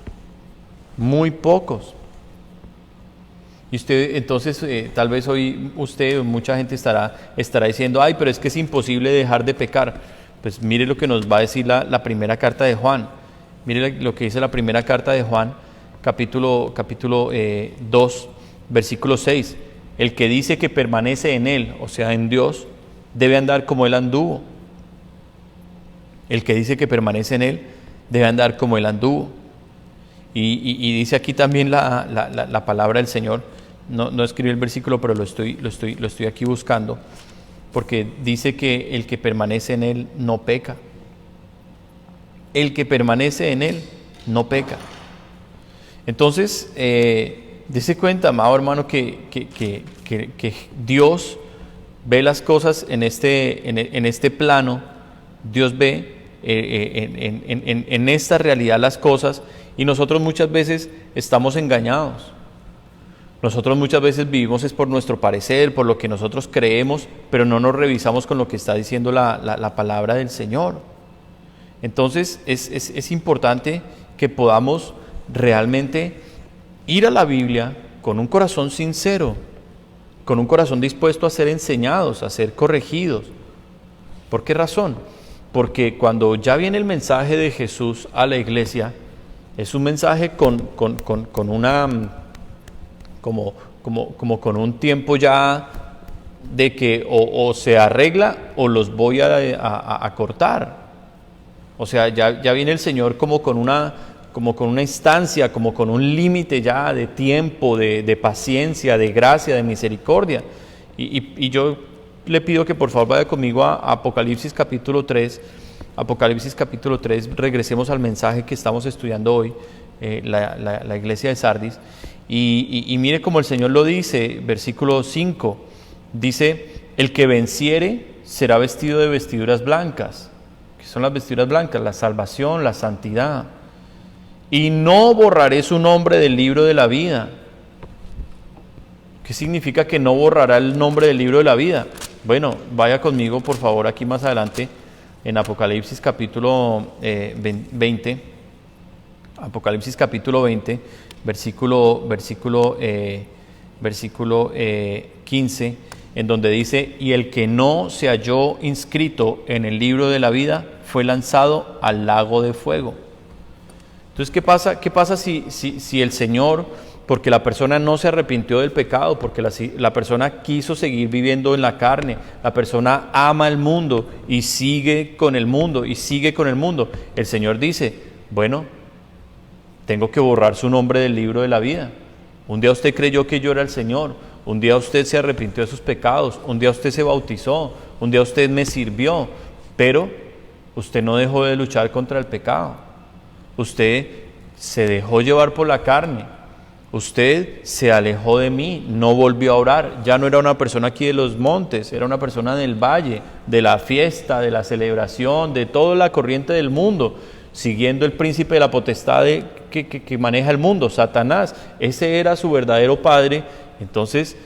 muy pocos. Y usted, entonces, tal vez hoy mucha gente estará diciendo, ay, pero es que es imposible dejar de pecar. Pues mire lo que nos va a decir la primera carta de Juan. Mire lo que dice la primera carta de Juan, capítulo 2, versículo 6. El que dice que permanece en Él, o sea, en Dios, debe andar como Él anduvo. El que dice que permanece en Él, debe andar como Él anduvo. Y dice aquí también la palabra del Señor. No escribí el versículo, pero lo estoy aquí buscando, porque dice que el que permanece en Él no peca. el que permanece en él no peca. Entonces, dése cuenta, amado hermano, que Dios ve las cosas en este plano. Dios ve en esta realidad las cosas, y nosotros muchas veces estamos engañados. Nosotros muchas veces vivimos es por nuestro parecer, por lo que nosotros creemos, pero no nos revisamos con lo que está diciendo la palabra del Señor. Entonces es importante que podamos realmente ir a la Biblia con un corazón sincero, con un corazón dispuesto a ser enseñados, a ser corregidos. ¿Por qué razón? Porque cuando ya viene el mensaje de Jesús a la iglesia, es un mensaje con una... como con un tiempo ya de que o se arregla o los voy a cortar. O sea, ya viene el Señor como con una instancia, como con un límite ya de tiempo, de paciencia, de gracia, de misericordia. Y yo le pido que por favor vaya conmigo a Apocalipsis capítulo 3. Apocalipsis capítulo 3, regresemos al mensaje que estamos estudiando hoy, la iglesia de Sardis. Y mire cómo el Señor lo dice, versículo 5, dice: el que venciere será vestido de vestiduras blancas. ¿Qué son las vestiduras blancas? La salvación, la santidad. Y no borraré su nombre del libro de la vida. ¿Qué significa que no borrará el nombre del libro de la vida? Bueno, vaya conmigo por favor aquí más adelante en Apocalipsis capítulo 20. Apocalipsis capítulo 20. Versículo 15, en donde dice: y el que no se halló inscrito en el libro de la vida fue lanzado al lago de fuego. Entonces, ¿qué pasa si el Señor, porque la persona no se arrepintió del pecado, porque la persona quiso seguir viviendo en la carne, la persona ama el mundo y sigue con el mundo, el Señor dice: bueno, tengo que borrar su nombre del libro de la vida. Un día usted creyó que yo era el Señor, un día usted se arrepintió de sus pecados, un día usted se bautizó, un día usted me sirvió, pero usted no dejó de luchar contra el pecado. Usted se dejó llevar por la carne, usted se alejó de mí, no volvió a orar, ya no era una persona aquí de los montes, era una persona del valle, de la fiesta, de la celebración, de toda la corriente del mundo, siguiendo el príncipe de la potestad que maneja el mundo, Satanás. Ese era su verdadero padre. Entonces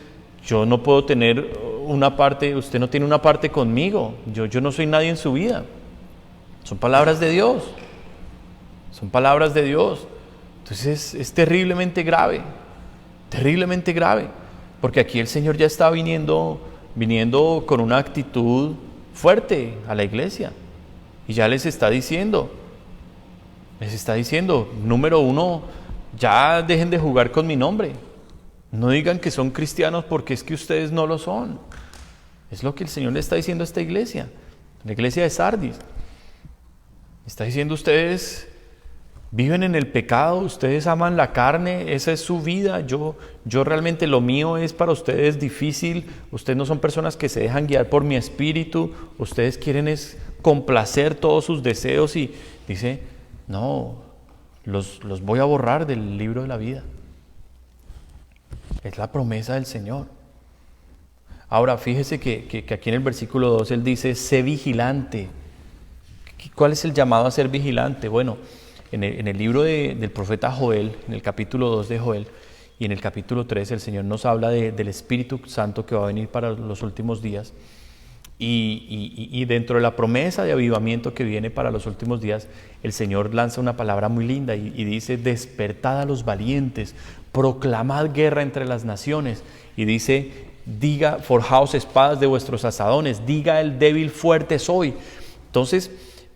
yo no puedo tener una parte, usted no tiene una parte conmigo, yo no soy nadie en su vida. Son palabras de Dios, Entonces es terriblemente grave, porque aquí el Señor ya está viniendo con una actitud fuerte a la iglesia, y ya les está diciendo, número uno, ya dejen de jugar con mi nombre. No digan que son cristianos porque es que ustedes no lo son. Es lo que el Señor le está diciendo a esta iglesia, la iglesia de Sardis. Está diciendo: ustedes viven en el pecado, ustedes aman la carne, esa es su vida. Yo realmente, lo mío es para ustedes difícil. Ustedes no son personas que se dejan guiar por mi espíritu. Ustedes quieren es complacer todos sus deseos, y dice: no, los voy a borrar del libro de la vida. Es la promesa del Señor. Ahora, fíjese que aquí en el versículo 2 él dice: sé vigilante. ¿Cuál es el llamado a ser vigilante? Bueno, en el libro del profeta Joel, en el capítulo 2 de Joel y en el capítulo 3, el Señor nos habla del Espíritu Santo que va a venir para los últimos días. Y dentro de la promesa de avivamiento que viene para los últimos días, el Señor lanza una palabra muy linda y dice: despertad a los valientes, proclamad guerra entre las naciones. Y dice: diga, forjaos espadas de vuestros asadones, diga el débil, fuerte soy. Entonces,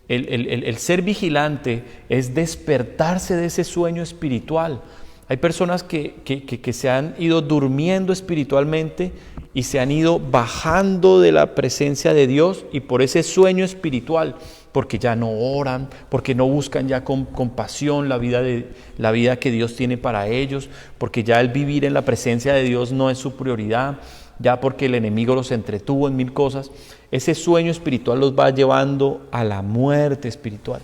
el ser vigilante es despertarse de ese sueño espiritual. Hay personas que se han ido durmiendo espiritualmente y se han ido bajando de la presencia de Dios, y por ese sueño espiritual, porque ya no oran, porque no buscan ya con pasión la vida que Dios tiene para ellos, porque ya el vivir en la presencia de Dios no es su prioridad, ya porque el enemigo los entretuvo en mil cosas. Ese sueño espiritual los va llevando a la muerte espiritual.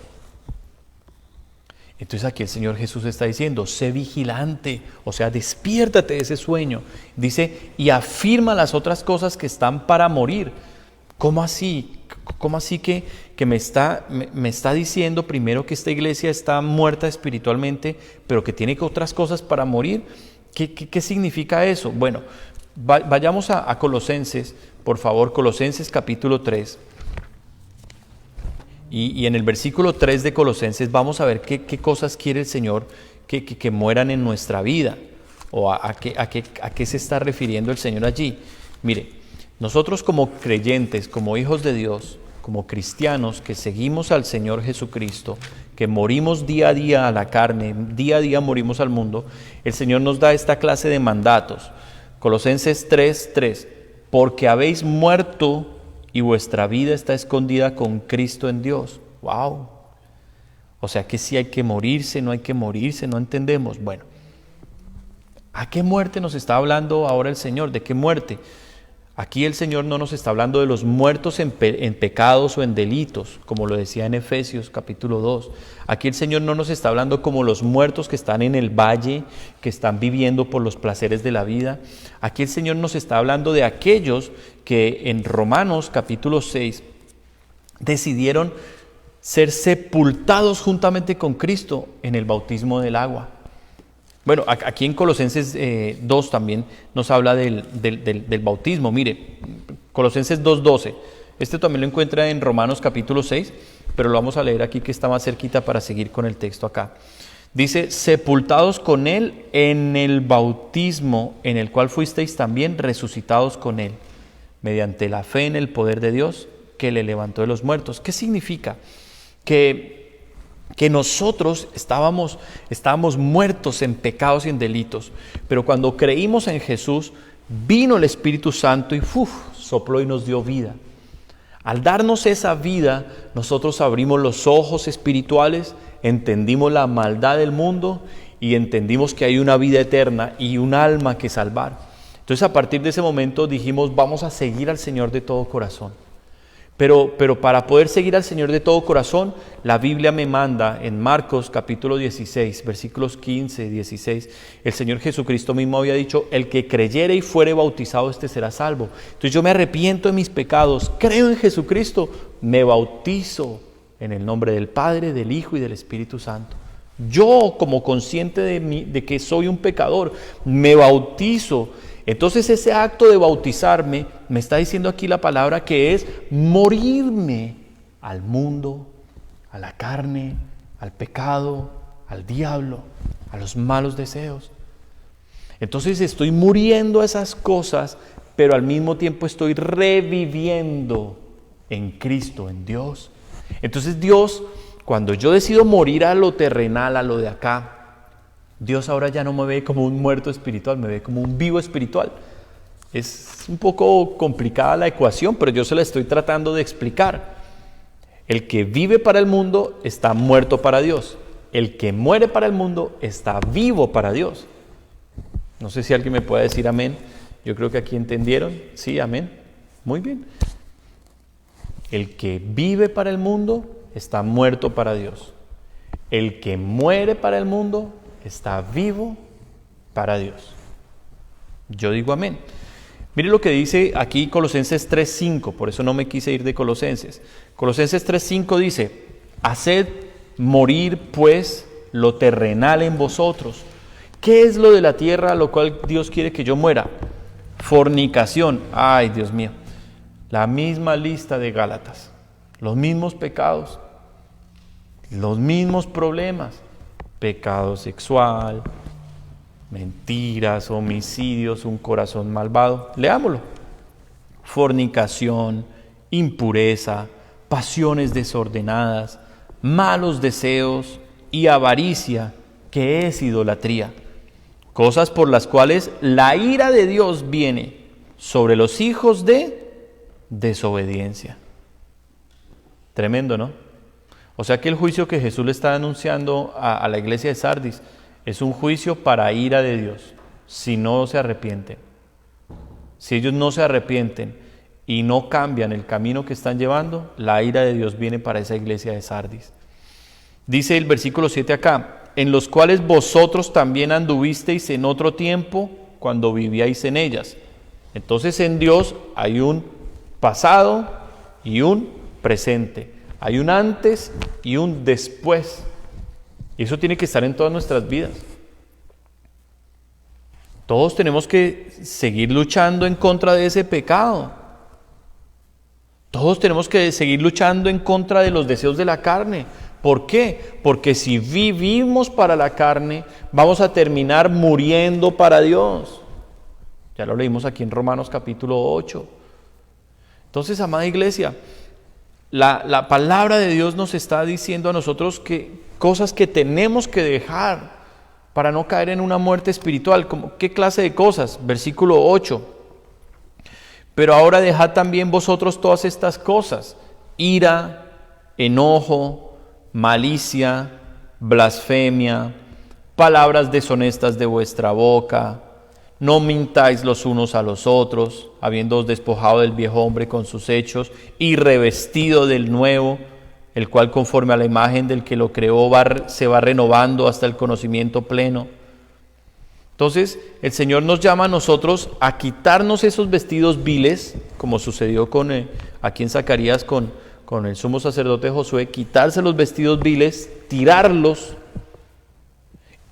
Entonces aquí el Señor Jesús está diciendo, sé vigilante, o sea, despiértate de ese sueño. Dice, y afirma las otras cosas que están para morir. ¿Cómo así? ¿Cómo así que me está diciendo primero que esta iglesia está muerta espiritualmente, pero que tiene otras cosas para morir? ¿Qué significa eso? Bueno, vayamos a Colosenses, por favor, Colosenses capítulo 3. Y en el versículo 3 de Colosenses vamos a ver qué cosas quiere el Señor que mueran en nuestra vida, o a qué se está refiriendo el Señor allí. Mire, nosotros como creyentes, como hijos de Dios, como cristianos que seguimos al Señor Jesucristo, que morimos día a día a la carne, día a día morimos al mundo, el Señor nos da esta clase de mandatos. Colosenses 3:3, porque habéis muerto y vuestra vida está escondida con Cristo en Dios. ¡Wow! O sea que si hay que morirse, no hay que morirse, no entendemos. Bueno, ¿a qué muerte nos está hablando ahora el Señor? ¿De qué muerte? Aquí el Señor no nos está hablando de los muertos en pecados o en delitos, como lo decía en Efesios capítulo 2. Aquí el Señor no nos está hablando como los muertos que están en el valle, que están viviendo por los placeres de la vida. Aquí el Señor nos está hablando de aquellos que en Romanos capítulo 6 decidieron ser sepultados juntamente con Cristo en el bautismo del agua. Bueno, aquí en Colosenses 2 también nos habla del bautismo. Mire, Colosenses 2:12. Este también lo encuentra en Romanos capítulo 6, pero lo vamos a leer aquí que está más cerquita para seguir con el texto acá. Dice, sepultados con Él en el bautismo, en el cual fuisteis también resucitados con Él, mediante la fe en el poder de Dios que le levantó de los muertos. ¿Qué significa? Que nosotros estábamos muertos en pecados y en delitos, pero cuando creímos en Jesús, vino el Espíritu Santo y sopló y nos dio vida. Al darnos esa vida, nosotros abrimos los ojos espirituales, entendimos la maldad del mundo y entendimos que hay una vida eterna y un alma que salvar. Entonces a partir de ese momento dijimos, vamos a seguir al Señor de todo corazón. Pero para poder seguir al Señor de todo corazón, la Biblia me manda en Marcos capítulo 16, versículos 15 y 16, el Señor Jesucristo mismo había dicho, el que creyere y fuere bautizado, este será salvo. Entonces yo me arrepiento de mis pecados, creo en Jesucristo, me bautizo en el nombre del Padre, del Hijo y del Espíritu Santo. Yo, como consciente de que soy un pecador, me bautizo. Entonces ese acto de bautizarme, me está diciendo aquí la palabra que es morirme al mundo, a la carne, al pecado, al diablo, a los malos deseos. Entonces estoy muriendo a esas cosas, pero al mismo tiempo estoy reviviendo en Cristo, en Dios. Entonces Dios, cuando yo decido morir a lo terrenal, a lo de acá, Dios ahora ya no me ve como un muerto espiritual, me ve como un vivo espiritual. Es un poco complicada la ecuación, pero yo se la estoy tratando de explicar. El que vive para el mundo está muerto para Dios. El que muere para el mundo está vivo para Dios. No sé si alguien me puede decir amén. Yo creo que aquí entendieron. Sí, amén. Muy bien. El que vive para el mundo está muerto para Dios. El que muere para el mundo está vivo para Dios. Yo digo amén. Mire lo que dice aquí Colosenses 3:5, por eso no me quise ir de Colosenses. Colosenses 3:5 dice, haced morir pues lo terrenal en vosotros. ¿Qué es lo de la tierra a lo cual Dios quiere que yo muera? Fornicación. Ay, Dios mío. La misma lista de Gálatas. Los mismos pecados. Los mismos problemas. Pecado sexual, mentiras, homicidios, un corazón malvado. Leámoslo. Fornicación, impureza, pasiones desordenadas, malos deseos y avaricia, que es idolatría. Cosas por las cuales la ira de Dios viene sobre los hijos de desobediencia. Tremendo, ¿no? O sea que el juicio que Jesús le está anunciando a la iglesia de Sardis es un juicio para ira de Dios, si no se arrepienten. Si ellos no se arrepienten y no cambian el camino que están llevando, la ira de Dios viene para esa iglesia de Sardis. Dice el versículo 7 acá, en los cuales vosotros también anduvisteis en otro tiempo cuando vivíais en ellas. Entonces en Dios hay un pasado y un presente. Hay un antes y un después. Y eso tiene que estar en todas nuestras vidas. Todos tenemos que seguir luchando en contra de ese pecado. Todos tenemos que seguir luchando en contra de los deseos de la carne. ¿Por qué? Porque si vivimos para la carne, vamos a terminar muriendo para Dios. Ya lo leímos aquí en Romanos capítulo 8. Entonces, amada iglesia, la palabra de Dios nos está diciendo a nosotros que cosas que tenemos que dejar para no caer en una muerte espiritual. ¿Qué clase de cosas? Versículo 8. Pero ahora dejad también vosotros todas estas cosas: ira, enojo, malicia, blasfemia, palabras deshonestas de vuestra boca. No mintáis los unos a los otros, habiéndoos despojado del viejo hombre con sus hechos y revestido del nuevo, el cual conforme a la imagen del que lo creó se va renovando hasta el conocimiento pleno. Entonces el Señor nos llama a nosotros a quitarnos esos vestidos viles, como sucedió aquí en Zacarías con el sumo sacerdote Josué, quitarse los vestidos viles, tirarlos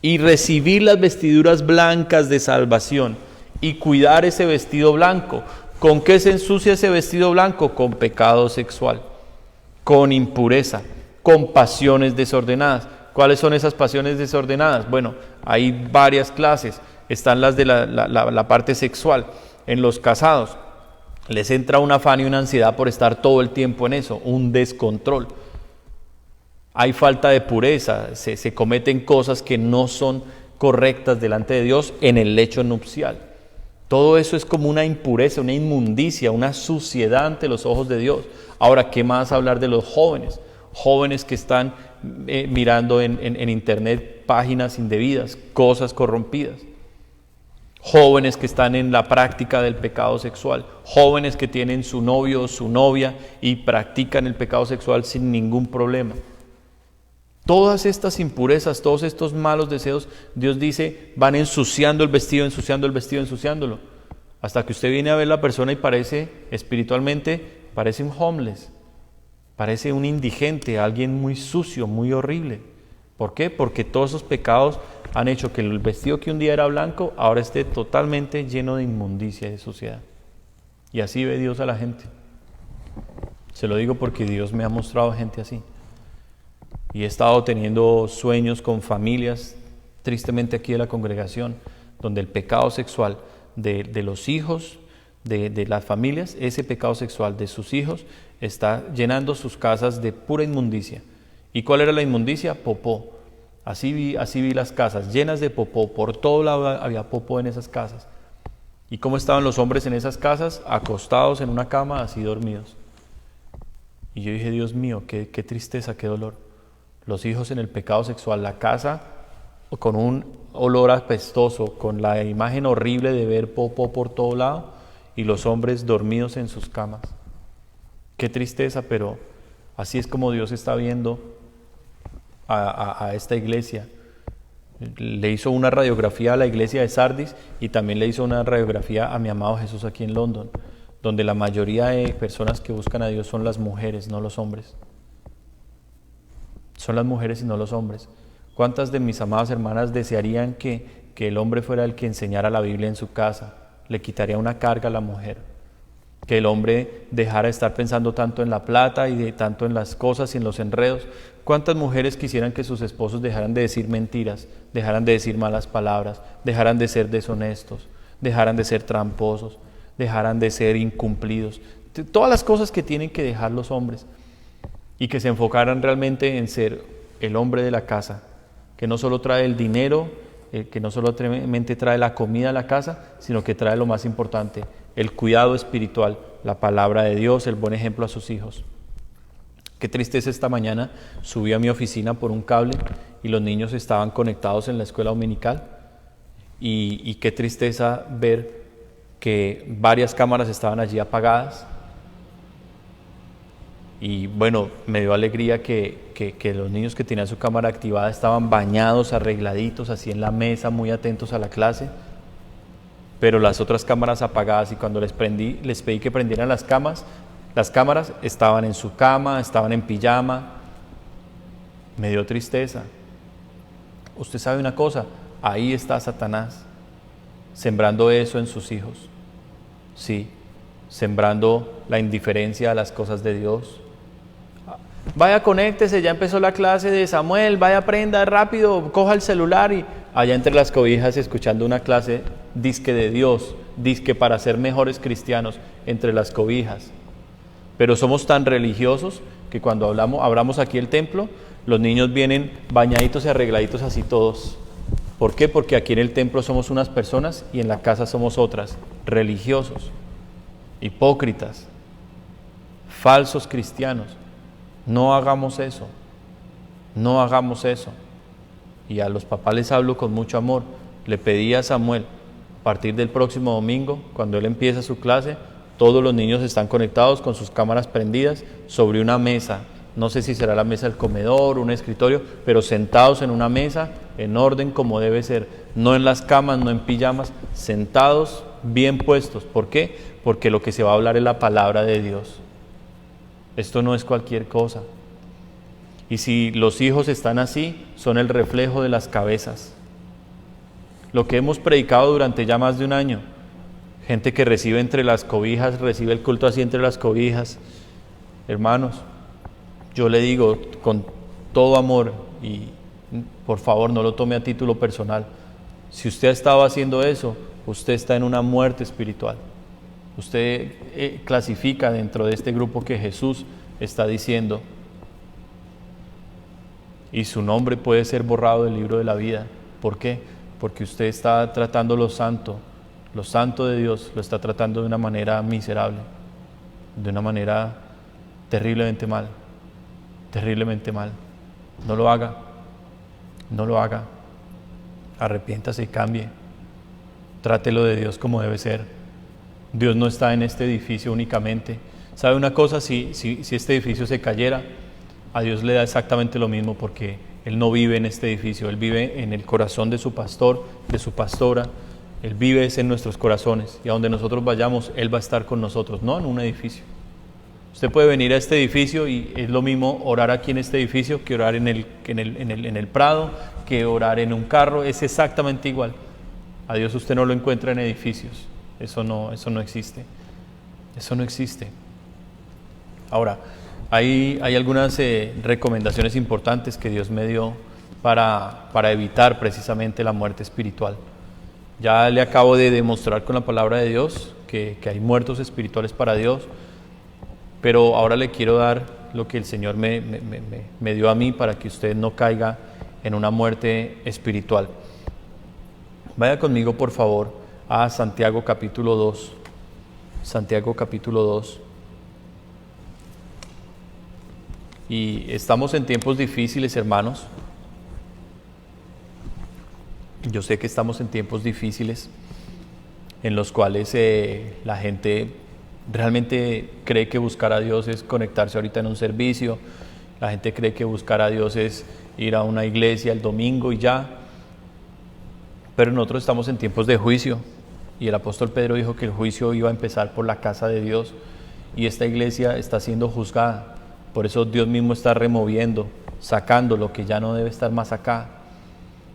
y recibir las vestiduras blancas de salvación y cuidar ese vestido blanco. ¿Con qué se ensucia ese vestido blanco? Con pecado sexual, con impureza, con pasiones desordenadas. ¿Cuáles son esas pasiones desordenadas? Bueno, hay varias clases. Están las de la parte sexual. En los casados les entra un afán y una ansiedad por estar todo el tiempo en eso, un descontrol. Hay falta de pureza, se cometen cosas que no son correctas delante de Dios en el lecho nupcial. Todo eso es como una impureza, una inmundicia, una suciedad ante los ojos de Dios. Ahora, ¿qué más hablar de los jóvenes? Jóvenes que están mirando en internet páginas indebidas, cosas corrompidas. Jóvenes que están en la práctica del pecado sexual. Jóvenes que tienen su novio o su novia y practican el pecado sexual sin ningún problema. Todas estas impurezas, todos estos malos deseos, Dios dice, van ensuciando el vestido, ensuciándolo. Hasta que usted viene a ver la persona y espiritualmente, parece un homeless, parece un indigente, alguien muy sucio, muy horrible. ¿Por qué? Porque todos esos pecados han hecho que el vestido que un día era blanco, ahora esté totalmente lleno de inmundicia y de suciedad. Y así ve Dios a la gente. Se lo digo porque Dios me ha mostrado gente así. Y he estado teniendo sueños con familias, tristemente aquí de la congregación, donde el pecado sexual de los hijos, de las familias, ese pecado sexual de sus hijos está llenando sus casas de pura inmundicia. ¿Y cuál era la inmundicia? Popó. Así vi las casas llenas de popó, por todo lado había popó en esas casas. ¿Y cómo estaban los hombres en esas casas? Acostados en una cama, así dormidos. Y yo dije, Dios mío, qué tristeza, qué dolor. Los hijos en el pecado sexual, la casa con un olor apestoso, con la imagen horrible de ver popó por todo lado, y los hombres dormidos en sus camas. Qué tristeza, pero así es como Dios está viendo a esta iglesia. Le hizo una radiografía a la iglesia de Sardis y también le hizo una radiografía a mi amado Jesús aquí en London, donde la mayoría de personas que buscan a Dios son las mujeres, no los hombres. Son las mujeres y no los hombres. ¿Cuántas de mis amadas hermanas desearían que el hombre fuera el que enseñara la Biblia en su casa? Le quitaría una carga a la mujer. Que el hombre dejara de estar pensando tanto en la plata y tanto en las cosas y en los enredos. ¿Cuántas mujeres quisieran que sus esposos dejaran de decir mentiras, dejaran de decir malas palabras, dejaran de ser deshonestos, dejaran de ser tramposos, dejaran de ser incumplidos? Todas las cosas que tienen que dejar los hombres. Y que se enfocaran realmente en ser el hombre de la casa, que no solo trae el dinero, que no solamente trae la comida a la casa, sino que trae lo más importante, el cuidado espiritual, la palabra de Dios, el buen ejemplo a sus hijos. Qué tristeza, esta mañana subí a mi oficina por un cable y los niños estaban conectados en la escuela dominical y qué tristeza ver que varias cámaras estaban allí apagadas. Y bueno, me dio alegría que los niños que tenían su cámara activada estaban bañados, arregladitos, así en la mesa, muy atentos a la clase. Pero las otras cámaras apagadas, y cuando les pedí que prendieran las cámaras estaban en su cama, estaban en pijama. Me dio tristeza. Usted sabe una cosa, ahí está Satanás, sembrando eso en sus hijos. Sí, sembrando la indiferencia a las cosas de Dios. Vaya, conéctese, ya empezó la clase de Samuel, vaya, aprenda rápido, coja el celular, y allá entre las cobijas escuchando una clase disque de Dios, disque para ser mejores cristianos entre las cobijas. Pero somos tan religiosos que cuando abramos aquí el templo, los niños vienen bañaditos y arregladitos así todos. ¿Por qué? Porque aquí en el templo somos unas personas y en la casa somos otras, religiosos, hipócritas, falsos cristianos. No hagamos eso, no hagamos eso. Y a los papás les hablo con mucho amor. Le pedí a Samuel, a partir del próximo domingo, cuando él empieza su clase, todos los niños están conectados con sus cámaras prendidas sobre una mesa. No sé si será la mesa del comedor, un escritorio, pero sentados en una mesa, en orden como debe ser. No en las camas, no en pijamas, sentados, bien puestos. ¿Por qué? Porque lo que se va a hablar es la palabra de Dios. Esto no es cualquier cosa. Y si los hijos están así, son el reflejo de las cabezas. Lo que hemos predicado durante ya más de un año, gente que recibe entre las cobijas, recibe el culto así entre las cobijas. Hermanos, yo le digo con todo amor, y por favor no lo tome a título personal, si usted ha estado haciendo eso, usted está en una muerte espiritual. Usted clasifica dentro de este grupo que Jesús está diciendo, y su nombre puede ser borrado del libro de la vida. ¿Por qué? Porque usted está tratando lo santo de Dios, lo está tratando de una manera miserable, de una manera terriblemente mal, terriblemente mal. No lo haga, no lo haga. Arrepiéntase y cambie. Trátelo de Dios como debe ser. Dios no está en este edificio únicamente. ¿Sabe una cosa? Si este edificio se cayera, a Dios le da exactamente lo mismo, porque Él no vive en este edificio. Él vive en el corazón de su pastor, de su pastora. Él vive en nuestros corazones, y a donde nosotros vayamos, Él va a estar con nosotros, no en un edificio. Usted puede venir a este edificio y es lo mismo orar aquí en este edificio que orar en el Prado, que orar en un carro. Es exactamente igual. A Dios usted no lo encuentra en edificios. Eso no existe. Eso no existe. Ahora, hay algunas recomendaciones importantes que Dios me dio para evitar precisamente la muerte espiritual. Ya le acabo de demostrar con la palabra de Dios que hay muertos espirituales para Dios, pero ahora le quiero dar lo que el Señor me dio a mí para que usted no caiga en una muerte espiritual. Vaya conmigo, por favor, a Santiago capítulo 2. Santiago capítulo 2. Y estamos en tiempos difíciles, hermanos. Yo sé que estamos en tiempos difíciles en los cuales la gente realmente cree que buscar a Dios es conectarse ahorita en un servicio. La gente cree que buscar a Dios es ir a una iglesia el domingo y ya. Pero nosotros estamos en tiempos de juicio, y el apóstol Pedro dijo que el juicio iba a empezar por la casa de Dios, y esta iglesia está siendo juzgada. Por eso Dios mismo está removiendo, sacando lo que ya no debe estar más acá.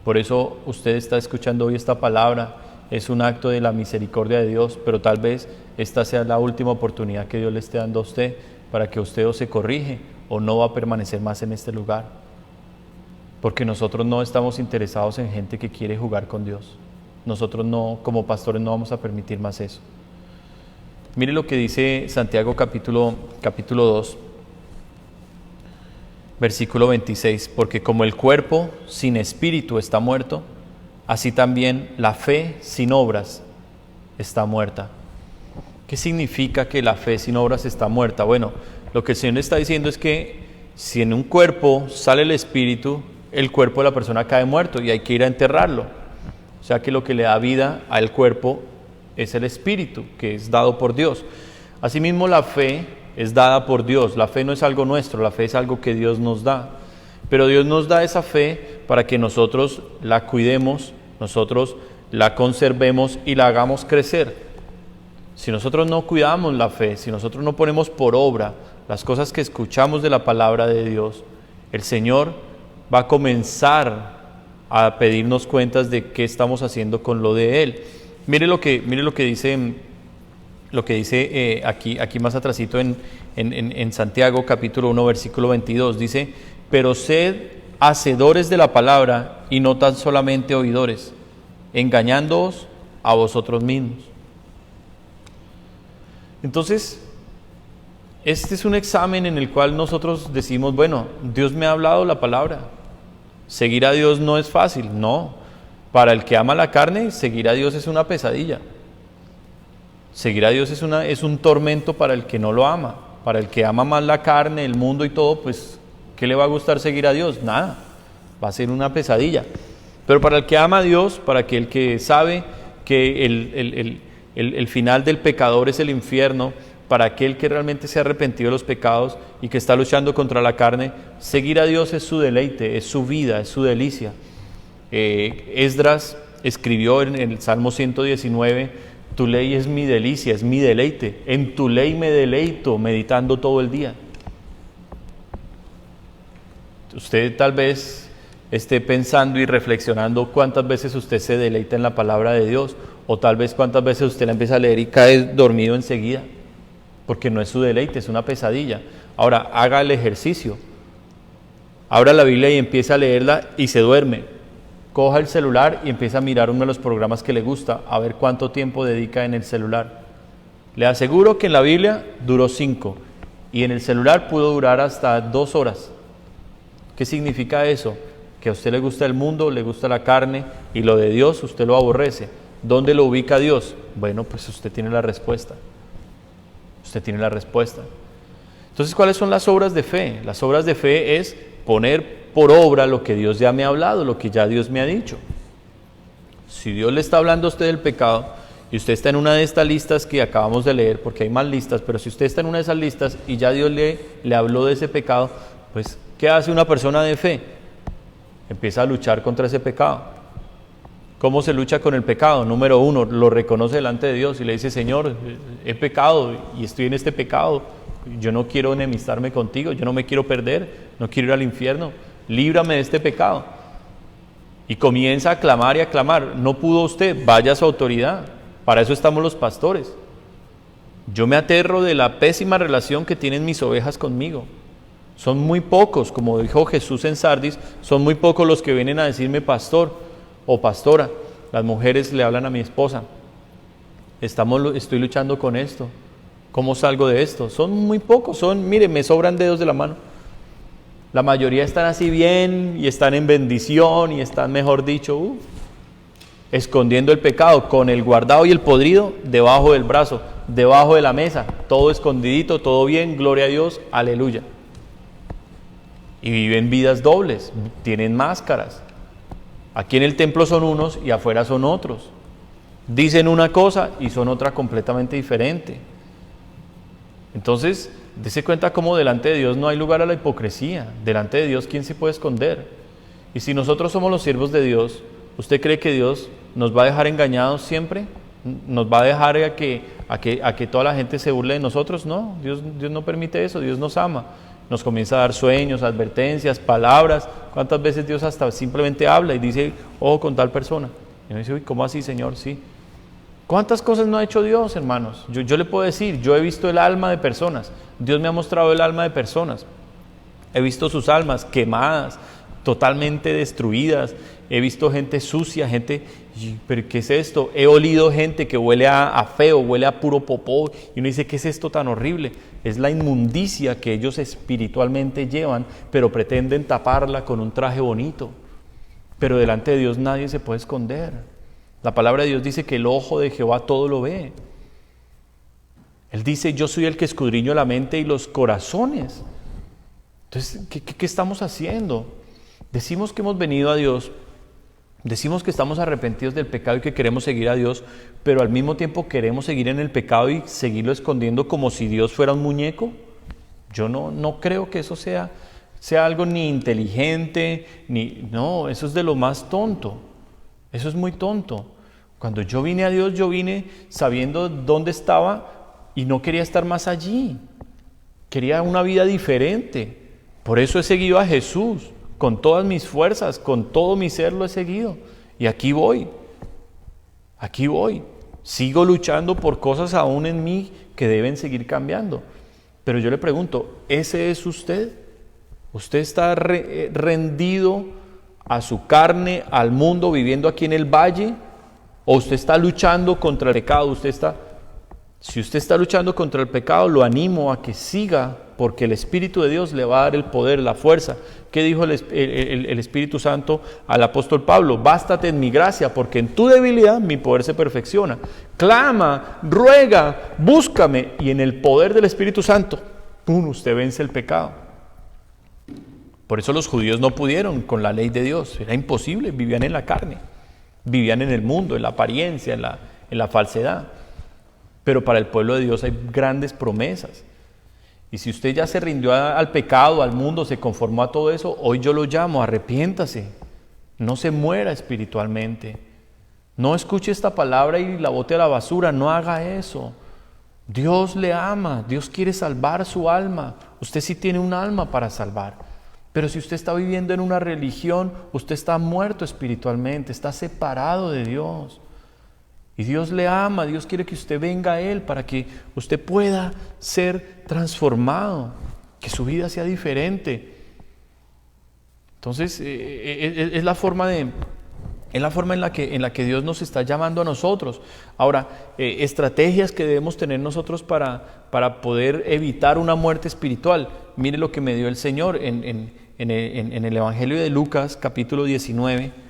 Por eso usted está escuchando hoy esta palabra. Es un acto de la misericordia de Dios, pero tal vez esta sea la última oportunidad que Dios le esté dando a usted para que usted o se corrige o no va a permanecer más en este lugar. Porque nosotros no estamos interesados en gente que quiere jugar con Dios. Nosotros no, como pastores, no vamos a permitir más eso. Mire lo que dice Santiago capítulo 2, versículo 26. Porque como el cuerpo sin espíritu está muerto, así también la fe sin obras está muerta. ¿Qué significa que la fe sin obras está muerta? Bueno, lo que el Señor está diciendo es que si en un cuerpo sale el espíritu, el cuerpo de la persona cae muerto y hay que ir a enterrarlo. O sea que lo que le da vida al cuerpo es el espíritu que es dado por Dios. Asimismo, la fe es dada por Dios. La fe no es algo nuestro, la fe es algo que Dios nos da. Pero Dios nos da esa fe para que nosotros la cuidemos, nosotros la conservemos y la hagamos crecer. Si nosotros no cuidamos la fe, si nosotros no ponemos por obra las cosas que escuchamos de la palabra de Dios, el Señor va a comenzar a pedirnos cuentas de qué estamos haciendo con lo de Él. Mire lo que dice aquí más atrasito en Santiago capítulo 1 versículo 22, dice: pero sed hacedores de la palabra y no tan solamente oidores, engañándoos a vosotros mismos. Entonces, este es un examen en el cual nosotros decimos, bueno, Dios me ha hablado la palabra. Seguir a Dios no es fácil, no. Para el que ama la carne, seguir a Dios es una pesadilla. Seguir a Dios es un tormento para el que no lo ama. Para el que ama más la carne, el mundo y todo, pues, ¿qué le va a gustar seguir a Dios? Nada. Va a ser una pesadilla. Pero para el que ama a Dios, para aquel que sabe que el final del pecador es el infierno, para aquel que realmente se ha arrepentido de los pecados y que está luchando contra la carne, seguir a Dios es su deleite, es su vida, es su delicia. Esdras escribió en el Salmo 119, tu ley es mi delicia, es mi deleite, en tu ley me deleito meditando todo el día. Usted tal vez esté pensando y reflexionando cuántas veces usted se deleita en la palabra de Dios, o tal vez cuántas veces usted la empieza a leer y cae dormido enseguida, porque no es su deleite, es una pesadilla. Ahora, haga el ejercicio. Abra la Biblia y empieza a leerla y se duerme. Coja el celular y empieza a mirar uno de los programas que le gusta, a ver cuánto tiempo dedica en el celular. Le aseguro que en la Biblia duró 5 y en el celular pudo durar hasta 2 horas. ¿Qué significa eso? Que a usted le gusta el mundo, le gusta la carne y lo de Dios usted lo aborrece. ¿Dónde lo ubica Dios? Bueno, pues usted tiene la respuesta. Usted tiene la respuesta. Entonces, ¿cuáles son las obras de fe? Las obras de fe es poner por obra lo que Dios ya me ha hablado, lo que ya Dios me ha dicho. Si Dios le está hablando a usted del pecado y usted está en una de estas listas que acabamos de leer, porque hay más listas, pero si usted está en una de esas listas y ya Dios le habló de ese pecado, pues, ¿qué hace una persona de fe? Empieza a luchar contra ese pecado. ¿Cómo se lucha con el pecado? Número 1, lo reconoce delante de Dios y le dice, Señor, he pecado y estoy en este pecado. Yo no quiero enemistarme contigo, yo no me quiero perder, no quiero ir al infierno. Líbrame de este pecado. Y comienza a clamar y a clamar. No pudo usted, vaya a su autoridad. Para eso estamos los pastores. Yo me aterro de la pésima relación que tienen mis ovejas conmigo. Son muy pocos, como dijo Jesús en Sardis, son muy pocos los que vienen a decirme pastor o pastora. Las mujeres le hablan a mi esposa. Estoy luchando con esto. ¿Cómo salgo de esto? Son muy pocos, mire, me sobran dedos de la mano. La mayoría están así bien y están en bendición y están, mejor dicho, escondiendo el pecado con el guardado y el podrido debajo del brazo, debajo de la mesa, todo escondidito, todo bien, gloria a Dios, aleluya. Y viven vidas dobles, tienen máscaras. Aquí en el templo son unos y afuera son otros. Dicen una cosa y son otra completamente diferente. Entonces, dése cuenta cómo delante de Dios no hay lugar a la hipocresía. Delante de Dios, ¿quién se puede esconder? Y si nosotros somos los siervos de Dios, ¿usted cree que Dios nos va a dejar engañados siempre? ¿Nos va a dejar a que toda la gente se burle de nosotros? No, Dios no permite eso, Dios nos ama. Nos comienza a dar sueños, advertencias, palabras. ¿Cuántas veces Dios hasta simplemente habla y dice, ojo con tal persona? Y uno dice, uy, ¿cómo así, Señor? Sí. ¿Cuántas cosas no ha hecho Dios, hermanos? Yo le puedo decir, yo he visto el alma de personas. Dios me ha mostrado el alma de personas. He visto sus almas quemadas, totalmente destruidas. He visto gente sucia, ¿pero qué es esto? He olido gente que huele a feo, huele a puro popó. Y uno dice, ¿qué es esto tan horrible? Es la inmundicia que ellos espiritualmente llevan, pero pretenden taparla con un traje bonito. Pero delante de Dios nadie se puede esconder. La palabra de Dios dice que el ojo de Jehová todo lo ve. Él dice, yo soy el que escudriño la mente y los corazones. Entonces, ¿qué estamos haciendo? Decimos que hemos venido a Dios Decimos que estamos arrepentidos del pecado y que queremos seguir a Dios, pero al mismo tiempo queremos seguir en el pecado y seguirlo escondiendo como si Dios fuera un muñeco. Yo no creo que eso sea algo ni inteligente, no, eso es de lo más tonto. Eso es muy tonto. Cuando yo vine a Dios, yo vine sabiendo dónde estaba y no quería estar más allí. Quería una vida diferente. Por eso he seguido a Jesús. Con todas mis fuerzas, con todo mi ser lo he seguido. Y aquí voy. Sigo luchando por cosas aún en mí que deben seguir cambiando. Pero yo le pregunto, ¿ese es usted? ¿Usted está rendido a su carne, al mundo, viviendo aquí en el valle? ¿O usted está luchando contra el pecado? Si usted está luchando contra el pecado, lo animo a que siga, porque el Espíritu de Dios le va a dar el poder, la fuerza. ¿Qué dijo el Espíritu Santo al apóstol Pablo? Bástate en mi gracia, porque en tu debilidad mi poder se perfecciona. Clama, ruega, búscame, y en el poder del Espíritu Santo, ¡pum!, usted vence el pecado. Por eso los judíos no pudieron con la ley de Dios. Era imposible, vivían en la carne, vivían en el mundo, en la apariencia, en la falsedad. Pero para el pueblo de Dios hay grandes promesas. Y si usted ya se rindió al pecado, al mundo, se conformó a todo eso, hoy yo lo llamo, arrepiéntase. No se muera espiritualmente. No escuche esta palabra y la bote a la basura, no haga eso. Dios le ama, Dios quiere salvar su alma. Usted sí tiene un alma para salvar. Pero si usted está viviendo en una religión, usted está muerto espiritualmente, está separado de Dios. Y Dios le ama, Dios quiere que usted venga a Él para que usted pueda ser transformado, que su vida sea diferente. Entonces, es la forma en la que Dios nos está llamando a nosotros. Ahora, estrategias que debemos tener nosotros para poder evitar una muerte espiritual. Mire lo que me dio el Señor en el Evangelio de Lucas, capítulo 19.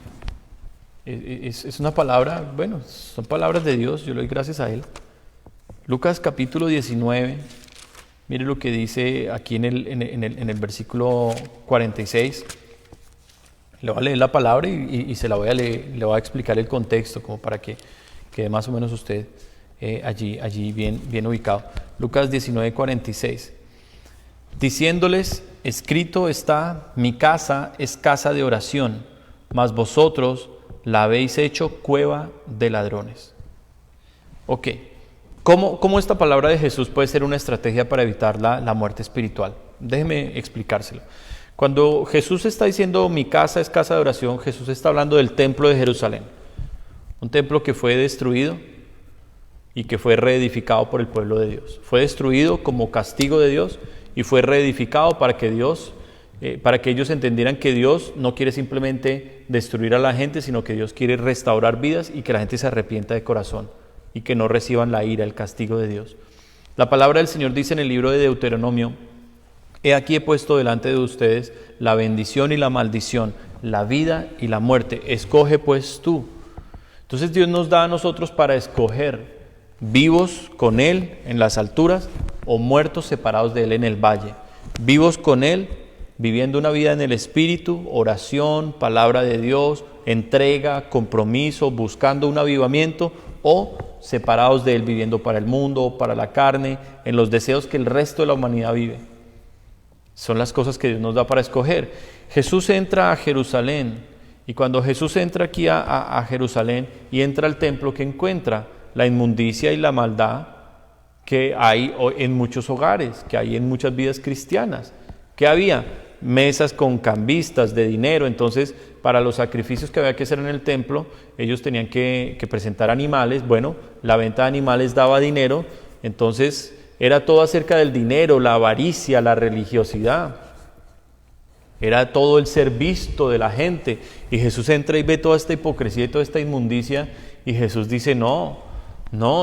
Es una palabra, bueno, son palabras de Dios, yo le doy gracias a Él. Lucas capítulo 19, mire lo que dice aquí en el versículo 46. Le voy a leer la palabra y se la voy a leer, le voy a explicar el contexto como para que quede más o menos usted allí bien ubicado. Lucas 19, 46. Diciéndoles, escrito está, mi casa es casa de oración, mas vosotros la habéis hecho cueva de ladrones. Ok, ¿cómo esta palabra de Jesús puede ser una estrategia para evitar la muerte espiritual? Déjeme explicárselo. Cuando Jesús está diciendo mi casa es casa de oración, Jesús está hablando del templo de Jerusalén. Un templo que fue destruido y que fue reedificado por el pueblo de Dios. Fue destruido como castigo de Dios y fue reedificado para que ellos entendieran que Dios no quiere simplemente destruir a la gente, sino que Dios quiere restaurar vidas y que la gente se arrepienta de corazón y que no reciban la ira, el castigo de Dios. La palabra del Señor dice en el libro de Deuteronomio, he aquí he puesto delante de ustedes la bendición y la maldición, la vida y la muerte. Escoge pues tú. Entonces Dios nos da a nosotros para escoger, vivos con Él en las alturas o muertos separados de Él en el valle. Vivos con Él, viviendo una vida en el Espíritu, oración, palabra de Dios, entrega, compromiso, buscando un avivamiento, o separados de Él, viviendo para el mundo, para la carne, en los deseos que el resto de la humanidad vive. Son las cosas que Dios nos da para escoger. Jesús entra a Jerusalén, y cuando Jesús entra aquí a Jerusalén y entra al templo, ¿qué encuentra? La inmundicia y la maldad que hay en muchos hogares, que hay en muchas vidas cristianas. ¿Qué había? Mesas con cambistas de dinero. Entonces, para los sacrificios que había que hacer en el templo, ellos tenían que presentar animales. Bueno, la venta de animales daba dinero, entonces era todo acerca del dinero, la avaricia, la religiosidad. Era todo el ser visto de la gente. Y Jesús entra y ve toda esta hipocresía y toda esta inmundicia, y Jesús dice, no,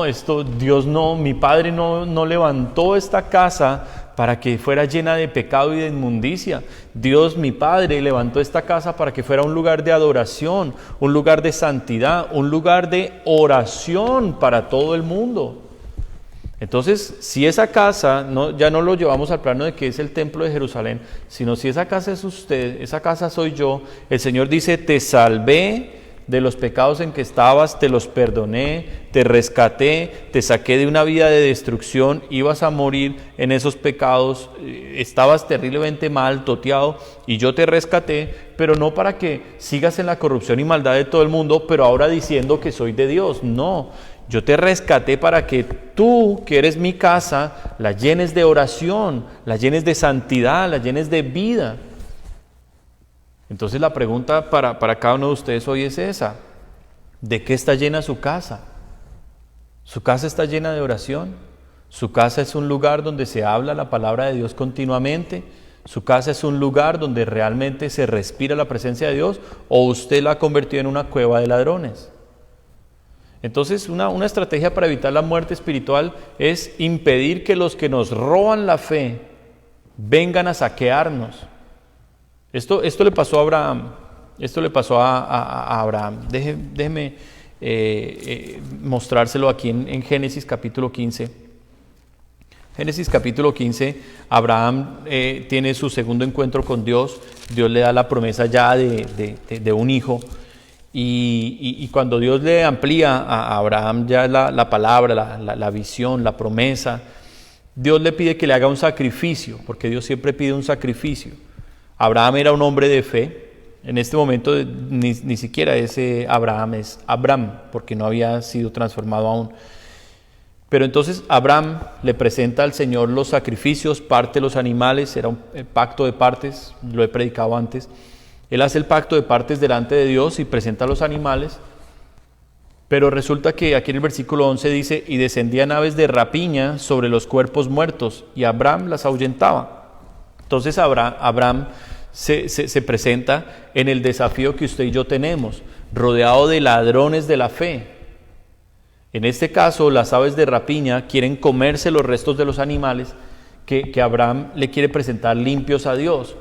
esto Dios no, mi Padre no levantó esta casa para que fuera llena de pecado y de inmundicia. Dios, mi Padre, levantó esta casa para que fuera un lugar de adoración, un lugar de santidad, un lugar de oración para todo el mundo. Entonces, si esa casa, ya no lo llevamos al plano de que es el templo de Jerusalén, sino si esa casa es usted, esa casa soy yo, el Señor dice, te salvé de los pecados en que estabas, te los perdoné, te rescaté, te saqué de una vida de destrucción, ibas a morir en esos pecados, estabas terriblemente mal, toteado, y yo te rescaté, pero no para que sigas en la corrupción y maldad de todo el mundo, pero ahora diciendo que soy de Dios. No, yo te rescaté para que tú, que eres mi casa, la llenes de oración, la llenes de santidad, la llenes de vida. Entonces la pregunta para cada uno de ustedes hoy es esa: ¿de qué está llena su casa? ¿Su casa está llena de oración? ¿Su casa es un lugar donde se habla la palabra de Dios continuamente? ¿Su casa es un lugar donde realmente se respira la presencia de Dios? ¿O usted la ha convertido en una cueva de ladrones? Entonces una estrategia para evitar la muerte espiritual es impedir que los que nos roban la fe vengan a saquearnos. Esto le pasó a Abraham. Esto le pasó a Abraham. Déjeme mostrárselo aquí en Génesis capítulo 15. Génesis capítulo 15, Abraham tiene su segundo encuentro con Dios. Dios le da la promesa ya de un hijo. Y cuando Dios le amplía a Abraham ya la palabra, la visión, la promesa, Dios le pide que le haga un sacrificio, porque Dios siempre pide un sacrificio. Abraham era un hombre de fe. En este momento ni siquiera ese Abraham es Abram, porque no había sido transformado aún. Pero entonces Abraham le presenta al Señor los sacrificios, parte los animales, era un pacto de partes, lo he predicado antes. Él hace el pacto de partes delante de Dios y presenta los animales. Pero resulta que aquí en el versículo 11 dice: y descendían aves de rapiña sobre los cuerpos muertos, y Abraham las ahuyentaba. Entonces Abraham se presenta en el desafío que usted y yo tenemos, rodeado de ladrones de la fe. En este caso, las aves de rapiña quieren comerse los restos de los animales que Abraham le quiere presentar limpios a Dios.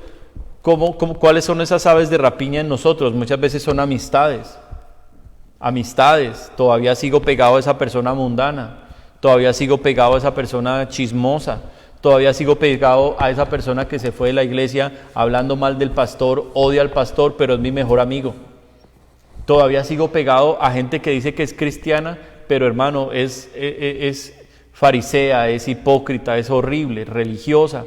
¿Cuáles son esas aves de rapiña en nosotros? Muchas veces son amistades. Todavía sigo pegado a esa persona mundana, todavía sigo pegado a esa persona chismosa, todavía sigo pegado a esa persona que se fue de la iglesia hablando mal del pastor, odia al pastor, pero es mi mejor amigo. Todavía sigo pegado a gente que dice que es cristiana, pero hermano, es farisea, es hipócrita, es horrible, religiosa.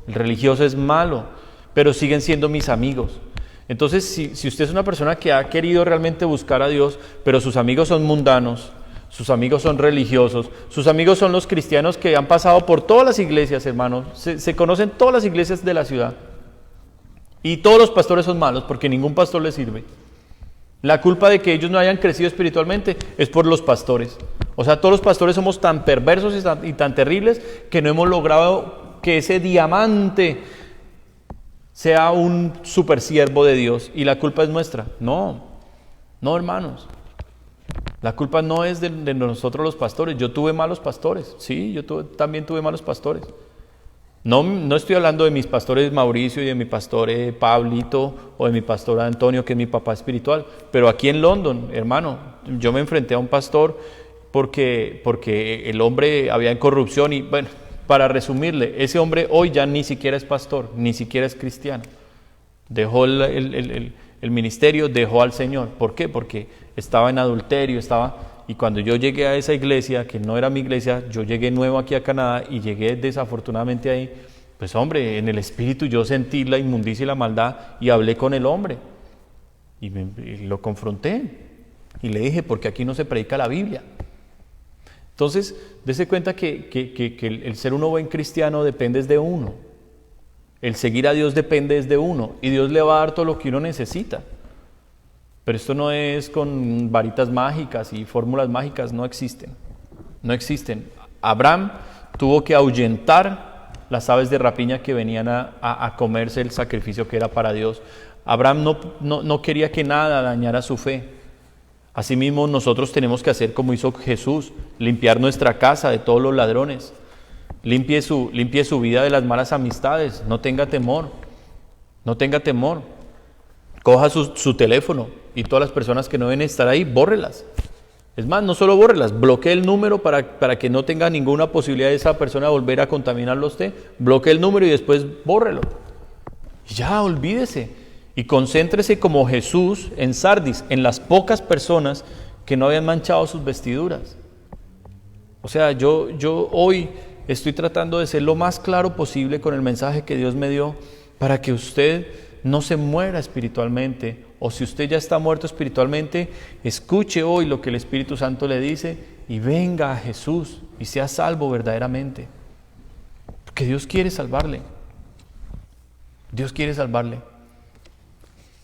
El religioso es malo, pero siguen siendo mis amigos. Entonces, si usted es una persona que ha querido realmente buscar a Dios, pero sus amigos son mundanos, sus amigos son religiosos, sus amigos son los cristianos que han pasado por todas las iglesias, hermanos, se conocen todas las iglesias de la ciudad, y todos los pastores son malos, porque ningún pastor les sirve. La culpa de que ellos no hayan crecido espiritualmente es por los pastores. O sea, todos los pastores somos tan perversos y tan terribles que no hemos logrado que ese diamante sea un super siervo de Dios, y la culpa es nuestra. No, hermanos. La culpa no es de nosotros los pastores. Yo tuve malos pastores. Sí, también tuve malos pastores. No estoy hablando de mis pastores Mauricio y de mi pastor Pablito o de mi pastor Antonio, que es mi papá espiritual. Pero aquí en London, hermano, yo me enfrenté a un pastor porque el hombre había en corrupción y bueno, para resumirle, ese hombre hoy ya ni siquiera es pastor, ni siquiera es cristiano. Dejó el ministerio, dejó al Señor. ¿Por qué? Porque estaba en adulterio, y cuando yo llegué a esa iglesia, que no era mi iglesia, yo llegué nuevo aquí a Canadá y llegué desafortunadamente ahí, pues hombre, en el espíritu yo sentí la inmundicia y la maldad y hablé con el hombre y lo confronté y le dije, porque aquí no se predica la Biblia. Entonces, dése cuenta que el ser un buen cristiano depende de uno. El seguir a Dios depende de uno, y Dios le va a dar todo lo que uno necesita. Pero esto no es con varitas mágicas y fórmulas mágicas, no existen. Abraham tuvo que ahuyentar las aves de rapiña que venían a comerse el sacrificio que era para Dios. Abraham no quería que nada dañara su fe. Asimismo, nosotros tenemos que hacer como hizo Jesús, limpiar nuestra casa de todos los ladrones. Limpie su vida de las malas amistades, no tenga temor. Coja su teléfono y todas las personas que no deben estar ahí, bórrelas. Es más, no solo bórrelas, bloquee el número para que no tenga ninguna posibilidad de esa persona de volver a contaminarlo a usted. Bloquee el número y después bórrelo. Ya, olvídese. Y concéntrese como Jesús en Sardis, en las pocas personas que no habían manchado sus vestiduras. O sea, yo hoy estoy tratando de ser lo más claro posible con el mensaje que Dios me dio para que usted no se muera espiritualmente, o si usted ya está muerto espiritualmente, escuche hoy lo que el Espíritu Santo le dice y venga a Jesús y sea salvo verdaderamente. Porque Dios quiere salvarle. Dios quiere salvarle.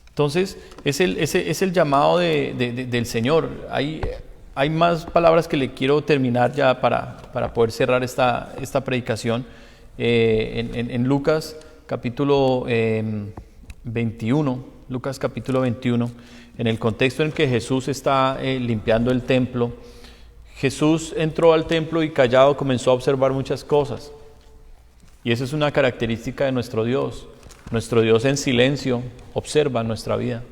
Entonces, es el llamado del Señor. Hay más palabras que le quiero terminar ya para poder cerrar esta predicación. En Lucas capítulo 21, Lucas capítulo 21, en el contexto en que Jesús está limpiando el templo, Jesús entró al templo y callado comenzó a observar muchas cosas. Y esa es una característica de nuestro Dios. Nuestro Dios en silencio observa nuestra vida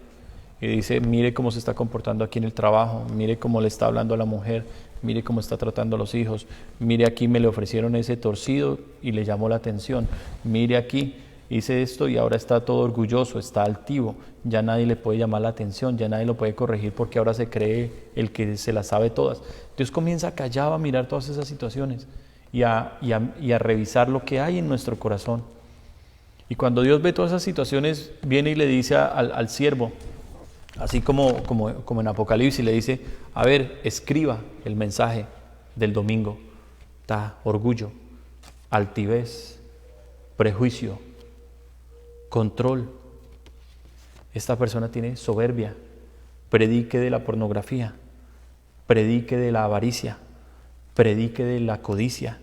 y dice, mire cómo se está comportando aquí en el trabajo, mire cómo le está hablando a la mujer, mire cómo está tratando a los hijos, mire aquí me le ofrecieron ese torcido y le llamó la atención, mire aquí hice esto y ahora está todo orgulloso, está altivo, ya nadie le puede llamar la atención, ya nadie lo puede corregir porque ahora se cree el que se las sabe todas. Dios comienza callado a mirar todas esas situaciones y a revisar lo que hay en nuestro corazón. Y cuando Dios ve todas esas situaciones, viene y le dice al siervo, así como en Apocalipsis, le dice, a ver, escriba el mensaje del domingo. Está orgullo, altivez, prejuicio, control. Esta persona tiene soberbia. Predique de la pornografía, predique de la avaricia, predique de la codicia,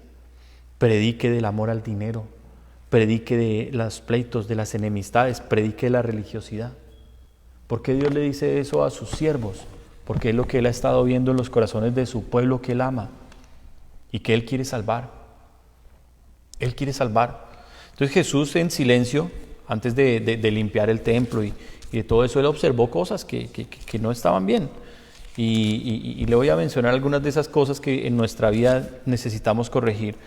predique del amor al dinero, predique de los pleitos, de las enemistades, predique de la religiosidad. ¿Por qué Dios le dice eso a sus siervos? Porque es lo que Él ha estado viendo en los corazones de su pueblo que Él ama y que Él quiere salvar. Él quiere salvar. Entonces Jesús en silencio, antes de limpiar el templo y de todo eso, Él observó cosas que no estaban bien. Y le voy a mencionar algunas de esas cosas que en nuestra vida necesitamos corregir.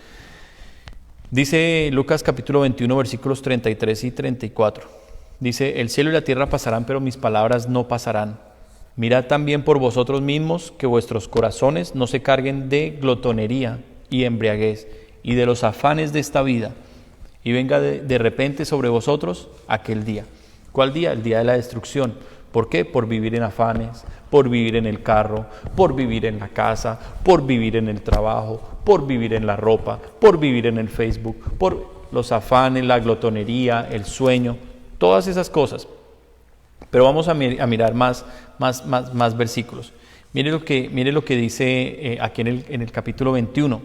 Dice Lucas capítulo 21 versículos 33 y 34. Dice, el cielo y la tierra pasarán, pero mis palabras no pasarán. Mirad también por vosotros mismos que vuestros corazones no se carguen de glotonería y embriaguez y de los afanes de esta vida, y venga de repente sobre vosotros aquel día. ¿Cuál día? El día de la destrucción. ¿Por qué? Por vivir en afanes, por vivir en el carro, por vivir en la casa, por vivir en el trabajo, por vivir en la ropa, por vivir en el Facebook, por los afanes, la glotonería, el sueño, todas esas cosas. Pero vamos a mirar más versículos. Mire lo que dice aquí en el capítulo 21.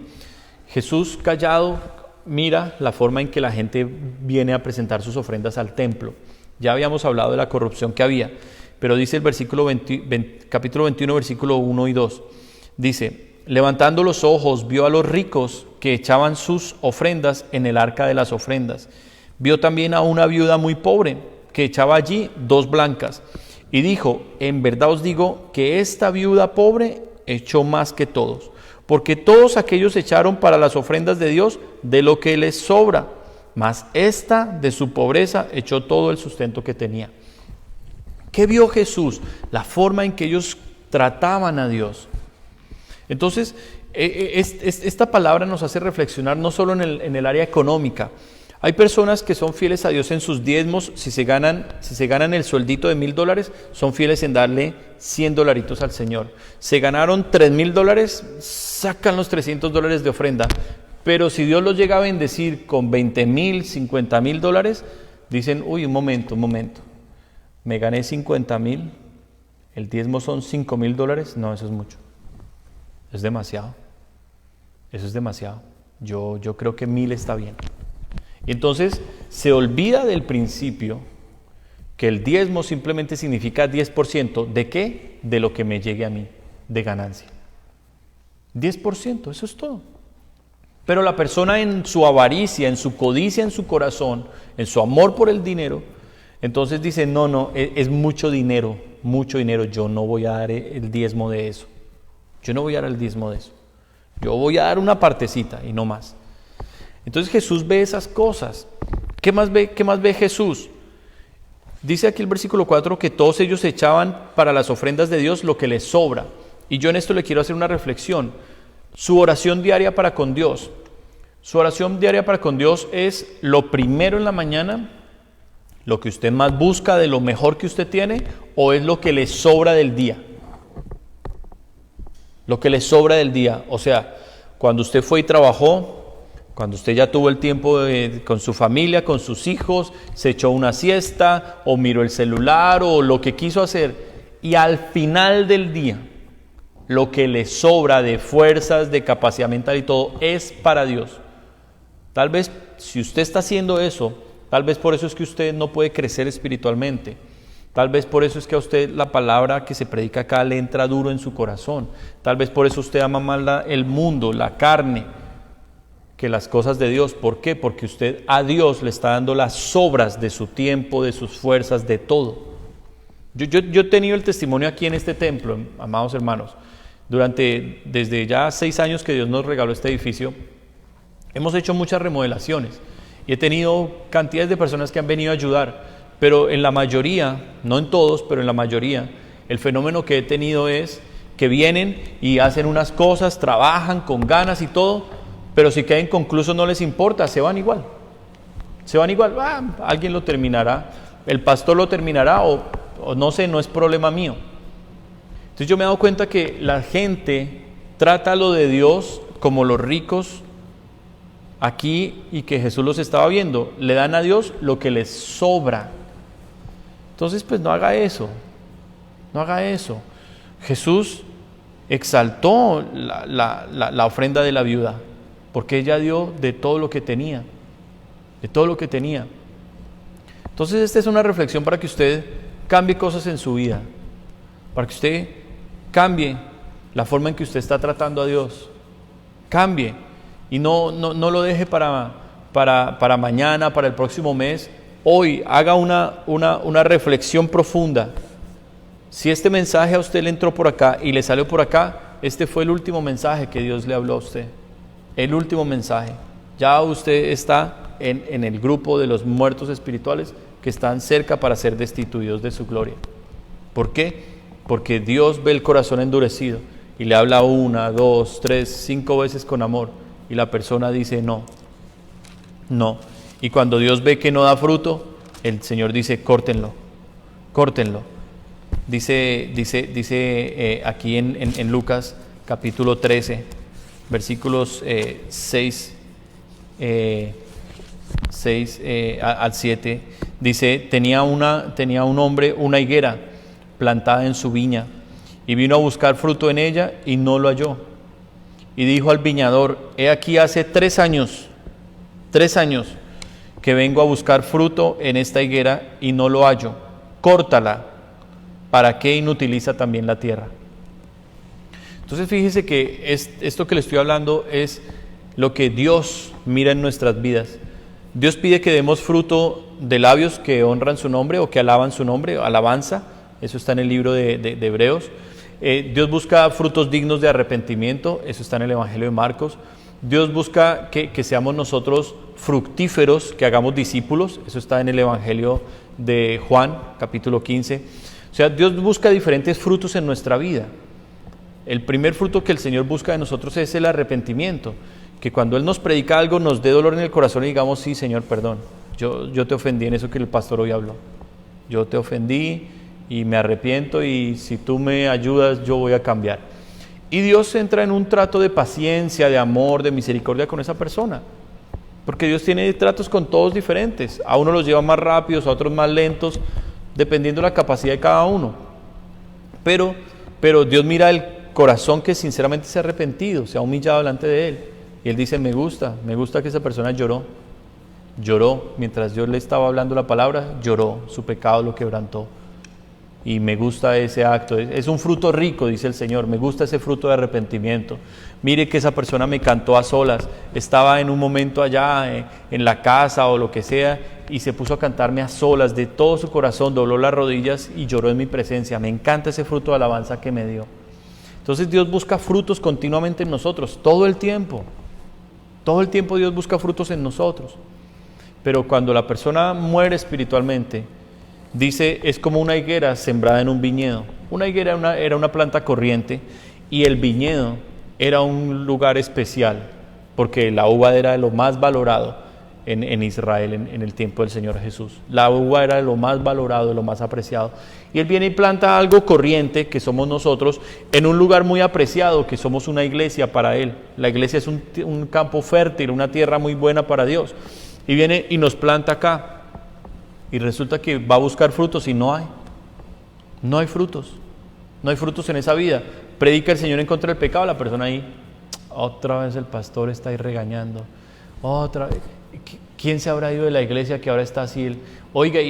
Jesús callado mira la forma en que la gente viene a presentar sus ofrendas al templo. Ya habíamos hablado de la corrupción que había, pero dice el capítulo 21, versículo 1 y 2. Dice, levantando los ojos, vio a los ricos que echaban sus ofrendas en el arca de las ofrendas. Vio también a una viuda muy pobre que echaba allí 2 blancas. Y dijo, en verdad os digo que esta viuda pobre echó más que todos, porque todos aquellos echaron para las ofrendas de Dios de lo que les sobra, mas esta de su pobreza echó todo el sustento que tenía. ¿Qué vio Jesús? La forma en que ellos trataban a Dios. Entonces, esta palabra nos hace reflexionar no solo en el área económica. Hay personas que son fieles a Dios en sus diezmos. Si se ganan el sueldito de $1,000, son fieles en darle $100 al Señor. Se ganaron $3,000, sacan los $300 de ofrenda. Pero si Dios los llega a bendecir con $20,000, $50,000, dicen, uy, un momento, me gané $50,000, el diezmo son $5,000, no, eso es mucho, es demasiado, eso es demasiado, yo creo que 1,000 está bien. Y entonces se olvida del principio que el diezmo simplemente significa 10%, ¿de qué? De lo que me llegue a mí, de ganancia. 10%, eso es todo. Pero la persona en su avaricia, en su codicia, en su corazón, en su amor por el dinero, entonces dice, no, es mucho dinero, yo no voy a dar el diezmo de eso. Yo no voy a dar el diezmo de eso. Yo voy a dar una partecita y no más. Entonces Jesús ve esas cosas. ¿Qué más ve Jesús? Dice aquí el versículo 4 que todos ellos echaban para las ofrendas de Dios lo que les sobra. Y yo en esto le quiero hacer una reflexión. Su oración diaria para con Dios. Su oración diaria para con Dios es lo primero en la mañana, lo que usted más busca de lo mejor que usted tiene, o es lo que le sobra del día. Lo que le sobra del día. O sea, cuando usted fue y trabajó, cuando usted ya tuvo el tiempo con su familia, con sus hijos, se echó una siesta, o miró el celular, o lo que quiso hacer, y al final del día, lo que le sobra de fuerzas, de capacidad mental y todo, es para Dios. Tal vez, si usted está haciendo eso, tal vez por eso es que usted no puede crecer espiritualmente. Tal vez por eso es que a usted la palabra que se predica acá le entra duro en su corazón. Tal vez por eso usted ama más el mundo, la carne, que las cosas de Dios. ¿Por qué? Porque usted a Dios le está dando las sobras de su tiempo, de sus fuerzas, de todo. Yo he tenido el testimonio aquí en este templo, amados hermanos. Desde ya 6 años que Dios nos regaló este edificio, hemos hecho muchas remodelaciones y he tenido cantidades de personas que han venido a ayudar. Pero en la mayoría, no en todos, pero en la mayoría, el fenómeno que he tenido es que vienen y hacen unas cosas, trabajan con ganas y todo, pero si quedan inconclusos no les importa, se van igual. Se van igual, alguien lo terminará, el pastor lo terminará o no sé, no es problema mío. Entonces yo me he dado cuenta que la gente trata lo de Dios como los ricos aquí y que Jesús los estaba viendo, le dan a Dios lo que les sobra. Entonces, pues no haga eso, no haga eso. Jesús exaltó la ofrenda de la viuda, porque ella dio de todo lo que tenía, de todo lo que tenía. Entonces, esta es una reflexión para que usted cambie cosas en su vida, para que usted cambie la forma en que usted está tratando a Dios, cambie y no lo deje para mañana, para el próximo mes. Hoy haga una reflexión profunda. Si este mensaje a usted le entró por acá y le salió por acá, este fue el último mensaje que Dios le habló a usted. El último mensaje. Ya usted está en el grupo de los muertos espirituales que están cerca para ser destituidos de su gloria. ¿Por qué? Porque Dios ve el corazón endurecido y le habla 1, 2, 3, 5 veces con amor y la persona dice no. Y cuando Dios ve que no da fruto, el Señor dice, córtenlo. Dice aquí en Lucas capítulo 13, versículos 6 al 7, dice, tenía un hombre una higuera plantada en su viña, y vino a buscar fruto en ella, y no lo halló. Y dijo al viñador, he aquí hace 3 años, que vengo a buscar fruto en esta higuera y no lo hallo. Córtala, ¿para qué inutiliza también la tierra? Entonces fíjese que esto que le estoy hablando es lo que Dios mira en nuestras vidas. Dios pide que demos fruto de labios que honran su nombre o que alaban su nombre, alabanza, eso está en el libro de Hebreos. Dios busca frutos dignos de arrepentimiento, eso está en el Evangelio de Marcos. Dios busca que seamos nosotros fructíferos, que hagamos discípulos, eso está en el Evangelio de Juan, capítulo 15. O sea, Dios busca diferentes frutos en nuestra vida. El primer fruto que el Señor busca de nosotros es el arrepentimiento, que cuando Él nos predica algo nos dé dolor en el corazón y digamos, sí, Señor, perdón, yo te ofendí en eso que el pastor hoy habló. Yo te ofendí y me arrepiento y si tú me ayudas yo voy a cambiar. Y Dios entra en un trato de paciencia, de amor, de misericordia con esa persona. Porque Dios tiene tratos con todos diferentes. A uno los lleva más rápidos, a otros más lentos, dependiendo de la capacidad de cada uno. Pero Dios mira el corazón que sinceramente se ha arrepentido, se ha humillado delante de Él. Y Él dice, me gusta que esa persona lloró. Lloró, mientras yo le estaba hablando la palabra, lloró, su pecado lo quebrantó. Y me gusta ese acto, es un fruto rico, dice el Señor, me gusta ese fruto de arrepentimiento. Mire que esa persona me cantó a solas, estaba en un momento allá en la casa o lo que sea, y se puso a cantarme a solas, de todo su corazón, dobló las rodillas y lloró en mi presencia. Me encanta ese fruto de alabanza que me dio. Entonces Dios busca frutos continuamente en nosotros, todo el tiempo Dios busca frutos en nosotros. Pero cuando la persona muere espiritualmente, Dice, es como una higuera sembrada en un viñedo. Una higuera era una planta corriente y el viñedo era un lugar especial porque la uva era de lo más valorado en Israel en el tiempo del Señor Jesús. La uva era de lo más valorado, de lo más apreciado. Y Él viene y planta algo corriente, que somos nosotros, en un lugar muy apreciado, que somos una iglesia para Él. La iglesia es un campo fértil, una tierra muy buena para Dios. Y viene y nos planta acá. Y resulta que va a buscar frutos y no hay. No hay frutos. No hay frutos en esa vida. Predica el Señor en contra del pecado, la persona ahí, otra vez el pastor está ahí regañando. Otra vez. ¿Quién se habrá ido de la iglesia que ahora está así? Oiga,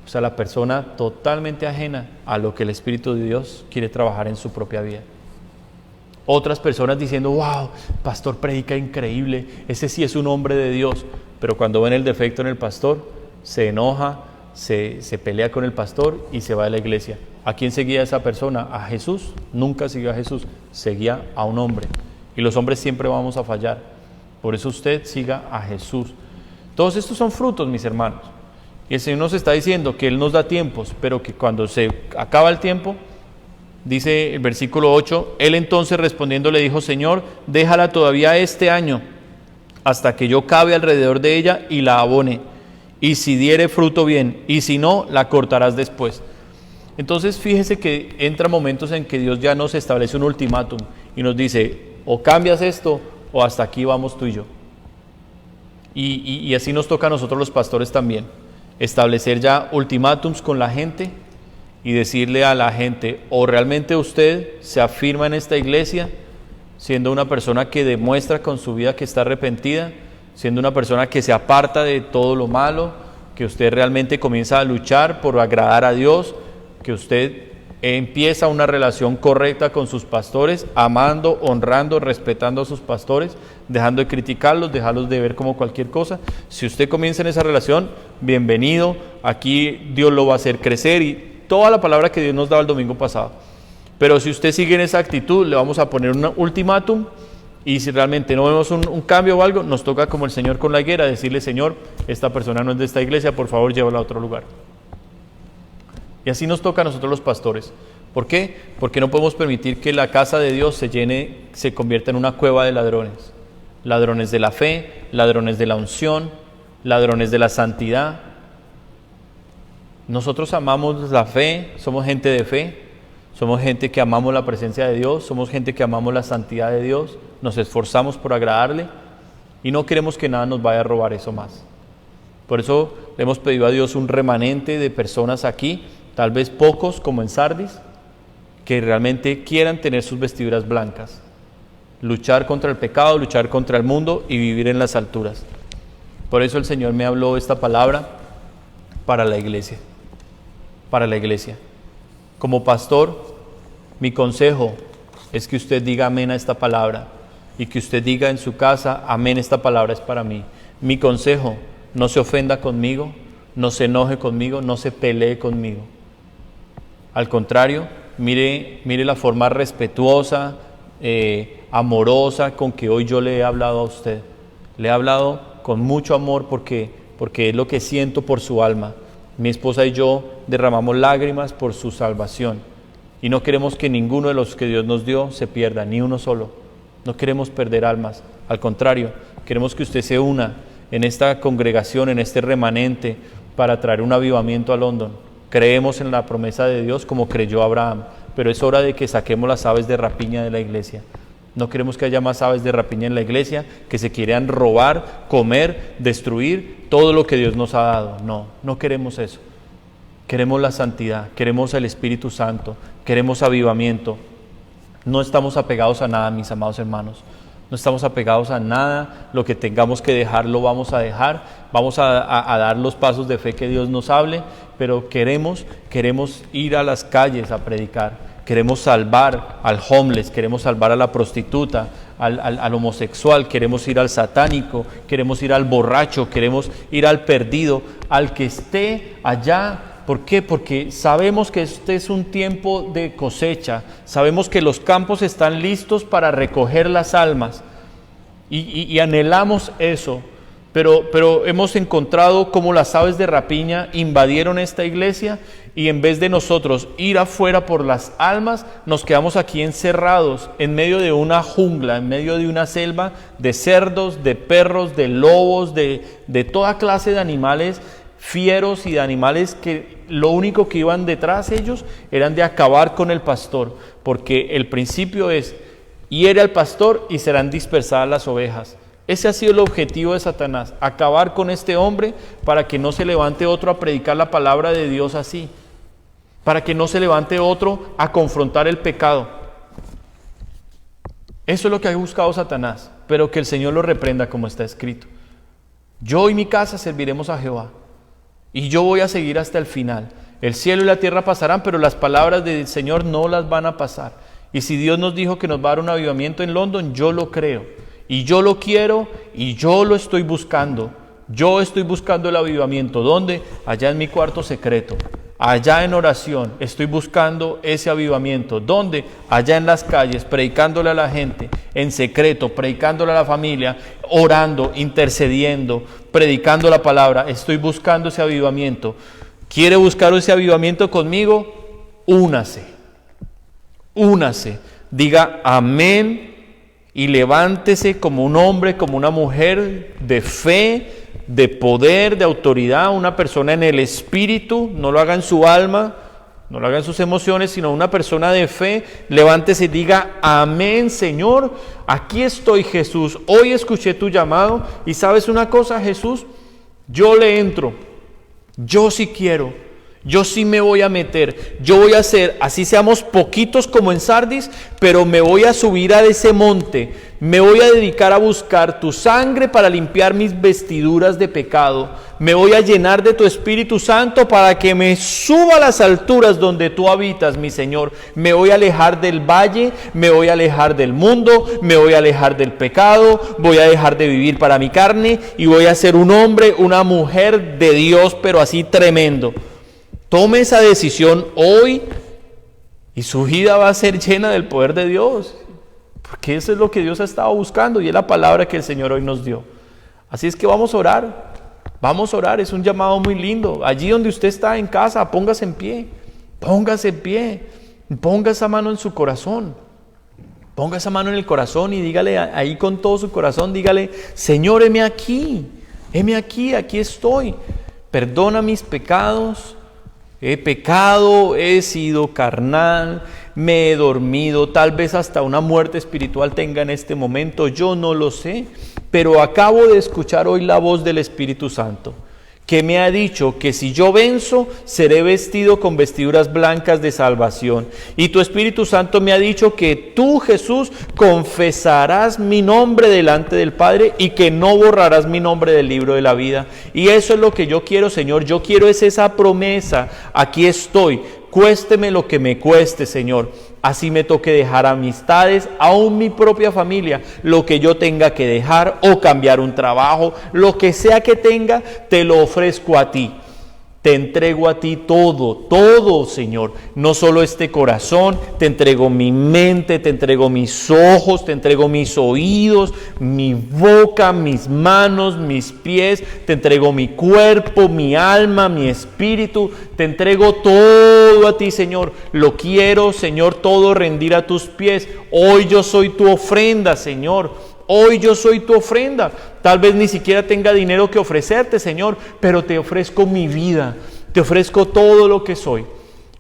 o sea, la persona totalmente ajena a lo que el Espíritu de Dios quiere trabajar en su propia vida. Otras personas diciendo, wow, pastor predica increíble, ese sí es un hombre de Dios. Pero cuando ven el defecto en el pastor, se enoja, se pelea con el pastor y se va de la iglesia. ¿A quién seguía esa persona? ¿A Jesús? Nunca siguió a Jesús, seguía a un hombre. Y los hombres siempre vamos a fallar. Por eso usted siga a Jesús. Todos estos son frutos, mis hermanos. Y el Señor nos está diciendo que Él nos da tiempos, pero que cuando se acaba el tiempo, dice el versículo 8, Él entonces respondiendo le dijo, Señor, déjala todavía este año, hasta que yo cabe alrededor de ella y la abone. Y si diere fruto bien, y si no, la cortarás después. Entonces fíjese que entra momentos en que Dios ya nos establece un ultimátum y nos dice, o cambias esto, o hasta aquí vamos tú y yo. Y así nos toca a nosotros los pastores también, establecer ya ultimátums con la gente y decirle a la gente, o realmente usted se afirma en esta iglesia, siendo una persona que demuestra con su vida que está arrepentida, siendo una persona que se aparta de todo lo malo, que usted realmente comienza a luchar por agradar a Dios, que usted empieza una relación correcta con sus pastores, amando, honrando, respetando a sus pastores, dejando de criticarlos, dejarlos de ver como cualquier cosa. Si usted comienza en esa relación, bienvenido, aquí Dios lo va a hacer crecer y toda la palabra que Dios nos daba el domingo pasado. Pero si usted sigue en esa actitud, le vamos a poner un ultimátum y si realmente no vemos un cambio o algo, nos toca como el Señor con la higuera, decirle, Señor, esta persona no es de esta iglesia, por favor llévala a otro lugar. Y así nos toca a nosotros los pastores. ¿Por qué? Porque no podemos permitir que la casa de Dios se convierta en una cueva de ladrones. Ladrones de la fe, ladrones de la unción, ladrones de la santidad. Nosotros amamos la fe, somos gente de fe, somos gente que amamos la presencia de Dios, somos gente que amamos la santidad de Dios, nos esforzamos por agradarle y no queremos que nada nos vaya a robar eso más. Por eso le hemos pedido a Dios un remanente de personas aquí, tal vez pocos como en Sardis, que realmente quieran tener sus vestiduras blancas, luchar contra el pecado, luchar contra el mundo y vivir en las alturas. Por eso el Señor me habló esta palabra para la iglesia, para la iglesia. Como pastor, mi consejo es que usted diga amén a esta palabra y que usted diga en su casa, amén, esta palabra es para mí. Mi consejo, no se ofenda conmigo, no se enoje conmigo, no se pelee conmigo. Al contrario, mire la forma respetuosa, amorosa con que hoy yo le he hablado a usted. Le he hablado con mucho amor porque es lo que siento por su alma. Mi esposa y yo derramamos lágrimas por su salvación y no queremos que ninguno de los que Dios nos dio se pierda, ni uno solo. No queremos perder almas. Al contrario, queremos que usted se una en esta congregación, en este remanente, para traer un avivamiento a London. Creemos en la promesa de Dios como creyó Abraham, pero es hora de que saquemos las aves de rapiña de la iglesia. No queremos que haya más aves de rapiña en la iglesia que se quieran robar, comer, destruir todo lo que Dios nos ha dado. No queremos eso. Queremos la santidad, queremos el Espíritu Santo, queremos avivamiento. No estamos apegados a nada, mis amados hermanos. No estamos apegados a nada, lo que tengamos que dejar lo vamos a dejar, vamos a dar los pasos de fe que Dios nos hable, pero queremos ir a las calles a predicar, queremos salvar al homeless, queremos salvar a la prostituta, al homosexual, queremos ir al satánico, queremos ir al borracho, queremos ir al perdido, al que esté allá. ¿Por qué? Porque sabemos que este es un tiempo de cosecha, sabemos que los campos están listos para recoger las almas y anhelamos eso, pero hemos encontrado cómo las aves de rapiña invadieron esta iglesia y en vez de nosotros ir afuera por las almas, nos quedamos aquí encerrados en medio de una jungla, en medio de una selva de cerdos, de perros, de lobos, de toda clase de animales fieros y de animales que lo único que iban detrás ellos eran de acabar con el pastor, porque el principio es: hiere al pastor y serán dispersadas las ovejas. Ese ha sido el objetivo de Satanás, acabar con este hombre para que no se levante otro a predicar la palabra de Dios así, para que no se levante otro a confrontar el pecado. Eso es lo que ha buscado Satanás, pero que el Señor lo reprenda, como está escrito: yo y mi casa serviremos a Jehová, y yo voy a seguir hasta el final. El cielo y la tierra pasarán, pero las palabras del Señor no las van a pasar. Y si Dios nos dijo que nos va a dar un avivamiento en London, yo lo creo. Y yo lo quiero y yo lo estoy buscando. Yo estoy buscando el avivamiento. ¿Dónde? Allá en mi cuarto secreto. Allá en oración estoy buscando ese avivamiento. ¿Dónde? Allá en las calles, predicándole a la gente, en secreto, predicándole a la familia, orando, intercediendo, predicando la palabra. Estoy buscando ese avivamiento. ¿Quiere buscar ese avivamiento conmigo? Únase. Únase. Diga amén. Y levántese como un hombre, como una mujer de fe, de poder, de autoridad, una persona en el espíritu. No lo haga en su alma, no lo haga en sus emociones, sino una persona de fe. Levántese y diga: amén, Señor, aquí estoy, Jesús. Hoy escuché tu llamado y ¿sabes una cosa, Jesús? Yo le entro, yo sí quiero. Yo sí me voy a meter, yo voy a hacer, así seamos poquitos como en Sardis, pero me voy a subir a ese monte, me voy a dedicar a buscar tu sangre para limpiar mis vestiduras de pecado, me voy a llenar de tu Espíritu Santo para que me suba a las alturas donde tú habitas, mi Señor. Me voy a alejar del valle, me voy a alejar del mundo, me voy a alejar del pecado, voy a dejar de vivir para mi carne y voy a ser un hombre, una mujer de Dios, pero así tremendo. Tome esa decisión hoy y su vida va a ser llena del poder de Dios, porque eso es lo que Dios ha estado buscando y es la palabra que el Señor hoy nos dio. Así es que vamos a orar, es un llamado muy lindo. Allí donde usted está en casa, póngase en pie, ponga esa mano en su corazón, ponga esa mano en el corazón y dígale ahí con todo su corazón, dígale: Señor, heme aquí, aquí estoy, perdona mis pecados. He pecado, he sido carnal, me he dormido, tal vez hasta una muerte espiritual tenga en este momento, yo no lo sé, pero acabo de escuchar hoy la voz del Espíritu Santo, que me ha dicho que si yo venzo, seré vestido con vestiduras blancas de salvación. Y tu Espíritu Santo me ha dicho que tú, Jesús, confesarás mi nombre delante del Padre y que no borrarás mi nombre del libro de la vida. Y eso es lo que yo quiero, Señor. Yo quiero esa promesa. Aquí estoy. Cuésteme lo que me cueste, Señor. Así me toque dejar amistades, aún mi propia familia, lo que yo tenga que dejar o cambiar un trabajo, lo que sea que tenga, te lo ofrezco a ti. Te entrego a ti todo, Señor. No solo este corazón, te entrego mi mente, te entrego mis ojos, te entrego mis oídos, mi boca, mis manos, mis pies, te entrego mi cuerpo, mi alma, mi espíritu, te entrego todo a ti, Señor. Lo quiero, Señor, todo rendir a tus pies. Hoy yo soy tu ofrenda, Señor. Hoy yo soy tu ofrenda. Tal vez ni siquiera tenga dinero que ofrecerte, Señor, pero te ofrezco mi vida, te ofrezco todo lo que soy.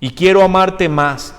Y quiero amarte más.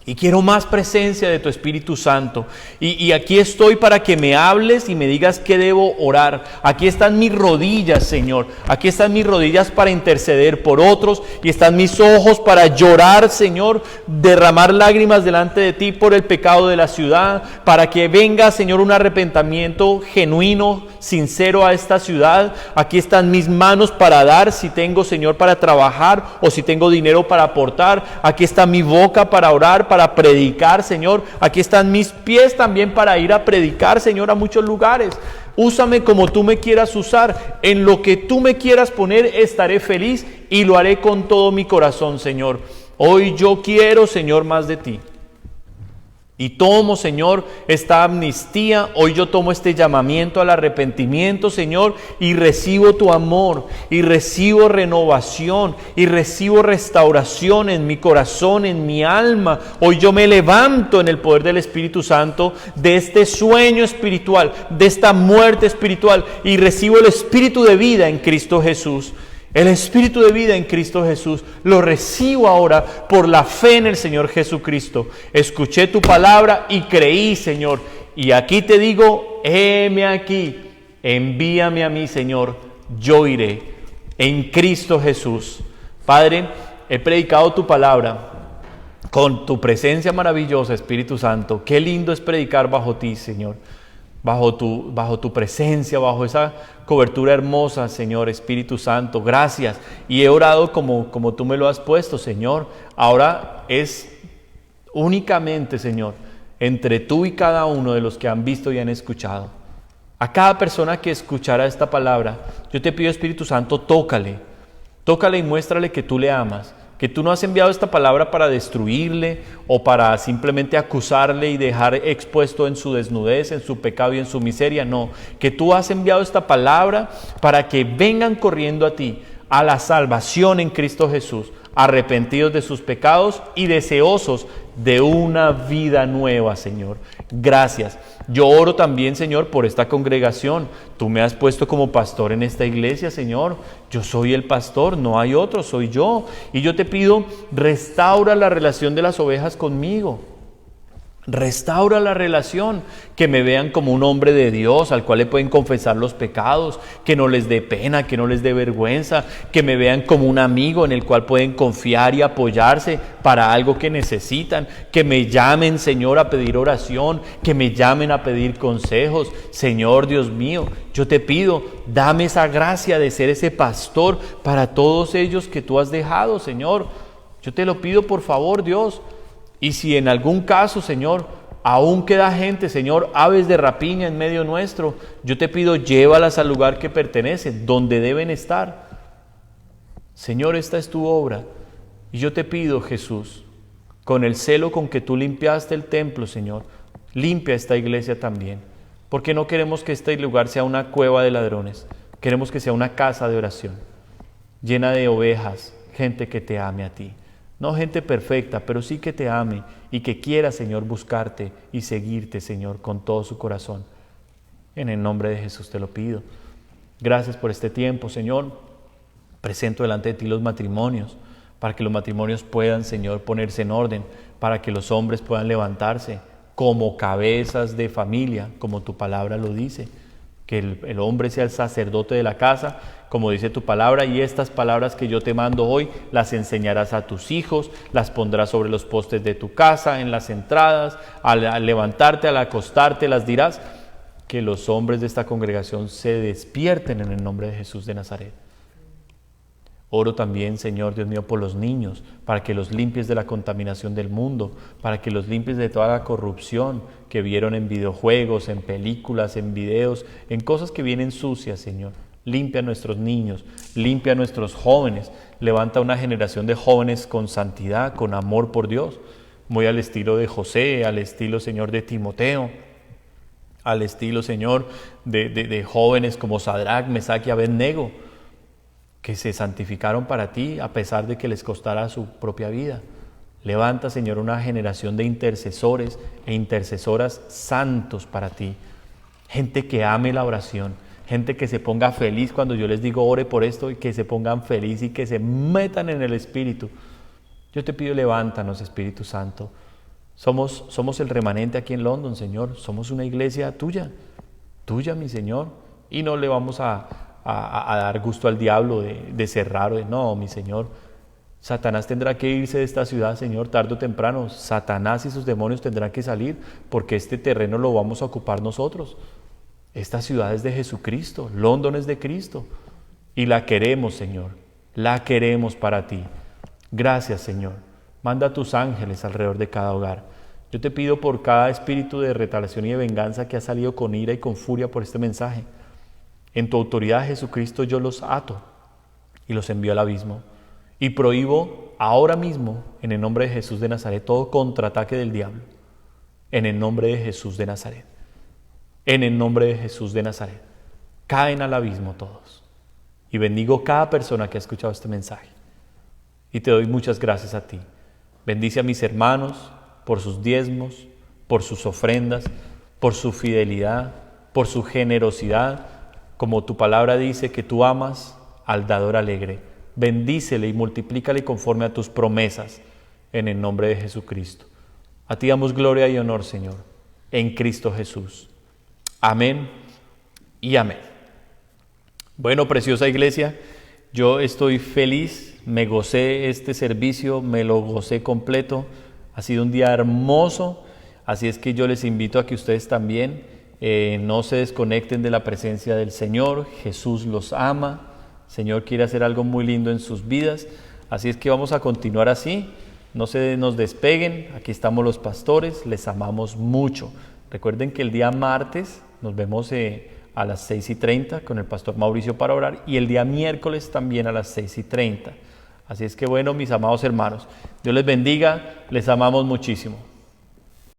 Y quiero más presencia de tu Espíritu Santo. Y aquí estoy para que me hables y me digas qué debo orar. Aquí están mis rodillas, Señor. Aquí están mis rodillas para interceder por otros. Y están mis ojos para llorar, Señor. Derramar lágrimas delante de ti por el pecado de la ciudad. Para que venga, Señor, un arrepentimiento genuino, sincero a esta ciudad. Aquí están mis manos para dar, si tengo, Señor, para trabajar o si tengo dinero para aportar. Aquí está mi boca para orar, para predicar, Señor. Aquí están mis pies también para ir a predicar, Señor, a muchos lugares. Úsame como tú me quieras usar. En lo que tú me quieras poner estaré feliz y lo haré con todo mi corazón, Señor. Hoy yo quiero, Señor, más de ti. Y tomo, Señor, esta amnistía, hoy yo tomo este llamamiento al arrepentimiento, Señor, y recibo tu amor, y recibo renovación, y recibo restauración en mi corazón, en mi alma. Hoy yo me levanto en el poder del Espíritu Santo de este sueño espiritual, de esta muerte espiritual, y recibo el Espíritu de vida en Cristo Jesús. El Espíritu de vida en Cristo Jesús lo recibo ahora por la fe en el Señor Jesucristo. Escuché tu palabra y creí, Señor. Y aquí te digo, heme aquí, envíame a mí, Señor, yo iré en Cristo Jesús. Padre, he predicado tu palabra con tu presencia maravillosa, Espíritu Santo. Qué lindo es predicar bajo ti, Señor. Bajo tu presencia, bajo esa cobertura hermosa, Señor, Espíritu Santo, gracias. Y he orado como tú me lo has puesto, Señor. Ahora es únicamente, Señor, entre tú y cada uno de los que han visto y han escuchado. A cada persona que escuchará esta palabra, yo te pido, Espíritu Santo, tócale y muéstrale que tú le amas. Que tú no has enviado esta palabra para destruirle o para simplemente acusarle y dejar expuesto en su desnudez, en su pecado y en su miseria. No, que tú has enviado esta palabra para que vengan corriendo a ti, a la salvación en Cristo Jesús, arrepentidos de sus pecados y deseosos de una vida nueva, Señor. Gracias. Yo oro también, Señor, por esta congregación. Tú me has puesto como pastor en esta iglesia, Señor. Yo soy el pastor, no hay otro, soy yo. Y yo te pido, restaura la relación de las ovejas conmigo. Restaura la relación, que me vean como un hombre de Dios al cual le pueden confesar los pecados, que no les dé pena, que no les dé vergüenza, que me vean como un amigo en el cual pueden confiar y apoyarse para algo que necesitan, que me llamen, Señor, a pedir oración, que me llamen a pedir consejos. Señor Dios mío, yo te pido, dame esa gracia de ser ese pastor para todos ellos que tú has dejado, Señor. Yo te lo pido, por favor, Dios. Y si en algún caso, Señor, aún queda gente, Señor, aves de rapiña en medio nuestro, yo te pido, llévalas al lugar que pertenecen, donde deben estar. Señor, esta es tu obra. Y yo te pido, Jesús, con el celo con que tú limpiaste el templo, Señor, limpia esta iglesia también. Porque no queremos que este lugar sea una cueva de ladrones. Queremos que sea una casa de oración, llena de ovejas, gente que te ame a ti. No gente perfecta, pero sí que te ame y que quiera, Señor, buscarte y seguirte, Señor, con todo su corazón. En el nombre de Jesús te lo pido. Gracias por este tiempo, Señor. Presento delante de ti los matrimonios, para que los matrimonios puedan, Señor, ponerse en orden, para que los hombres puedan levantarse como cabezas de familia, como tu palabra lo dice. Que el hombre sea el sacerdote de la casa, como dice tu palabra, y estas palabras que yo te mando hoy las enseñarás a tus hijos, las pondrás sobre los postes de tu casa, en las entradas, al levantarte, al acostarte, las dirás. Que los hombres de esta congregación se despierten en el nombre de Jesús de Nazaret. Oro también, Señor Dios mío, por los niños, para que los limpies de la contaminación del mundo, para que los limpies de toda la corrupción que vieron en videojuegos, en películas, en videos, en cosas que vienen sucias, Señor. Limpia a nuestros niños, limpia a nuestros jóvenes, levanta una generación de jóvenes con santidad, con amor por Dios, muy al estilo de José, al estilo, Señor, de Timoteo, al estilo, Señor, de jóvenes como Sadrach, Mesach y Abednego, que se santificaron para ti a pesar de que les costara su propia vida. Levanta, Señor, una generación de intercesores e intercesoras santos para ti. Gente que ame la oración, gente que se ponga feliz cuando yo les digo ore por esto y que se pongan feliz y que se metan en el Espíritu. Yo te pido, levántanos, Espíritu Santo. Somos el remanente aquí en London, Señor. Somos una iglesia tuya, mi Señor. Y no le vamos a dar gusto al diablo de cerrar. No, mi Señor. Satanás tendrá que irse de esta ciudad, Señor, tarde o temprano. Satanás y sus demonios tendrán que salir, porque este terreno lo vamos a ocupar nosotros. Esta ciudad es de Jesucristo, London es de Cristo. Y la queremos, Señor. La queremos para ti. Gracias, Señor. Manda a tus ángeles alrededor de cada hogar. Yo te pido por cada espíritu de retaliación y de venganza que ha salido con ira y con furia por este mensaje. En tu autoridad, Jesucristo, yo los ato y los envío al abismo. Y prohíbo ahora mismo, en el nombre de Jesús de Nazaret, todo contraataque del diablo. en el nombre de Jesús de Nazaret. En el nombre de Jesús de Nazaret. Caen al abismo todos. Y bendigo cada persona que ha escuchado este mensaje. Y te doy muchas gracias a ti. Bendice a mis hermanos por sus diezmos, por sus ofrendas, por su fidelidad, por su generosidad. Como tu palabra dice que tú amas al dador alegre. Bendícele y multiplícale conforme a tus promesas en el nombre de Jesucristo. A ti damos gloria y honor, Señor, en Cristo Jesús. Amén y amén. Bueno, preciosa iglesia, yo estoy feliz, me gocé este servicio, me lo gocé completo. Ha sido un día hermoso, así es que yo les invito a que ustedes también no se desconecten de la presencia del Señor. Jesús los ama, el Señor quiere hacer algo muy lindo en sus vidas, así es que vamos a continuar así. No se nos despeguen, aquí estamos los pastores, les amamos mucho. Recuerden que el día martes nos vemos a las 6:30 con el pastor Mauricio para orar, y el día miércoles también a las 6:30. Así es que bueno, mis amados hermanos, Dios les bendiga, les amamos muchísimo.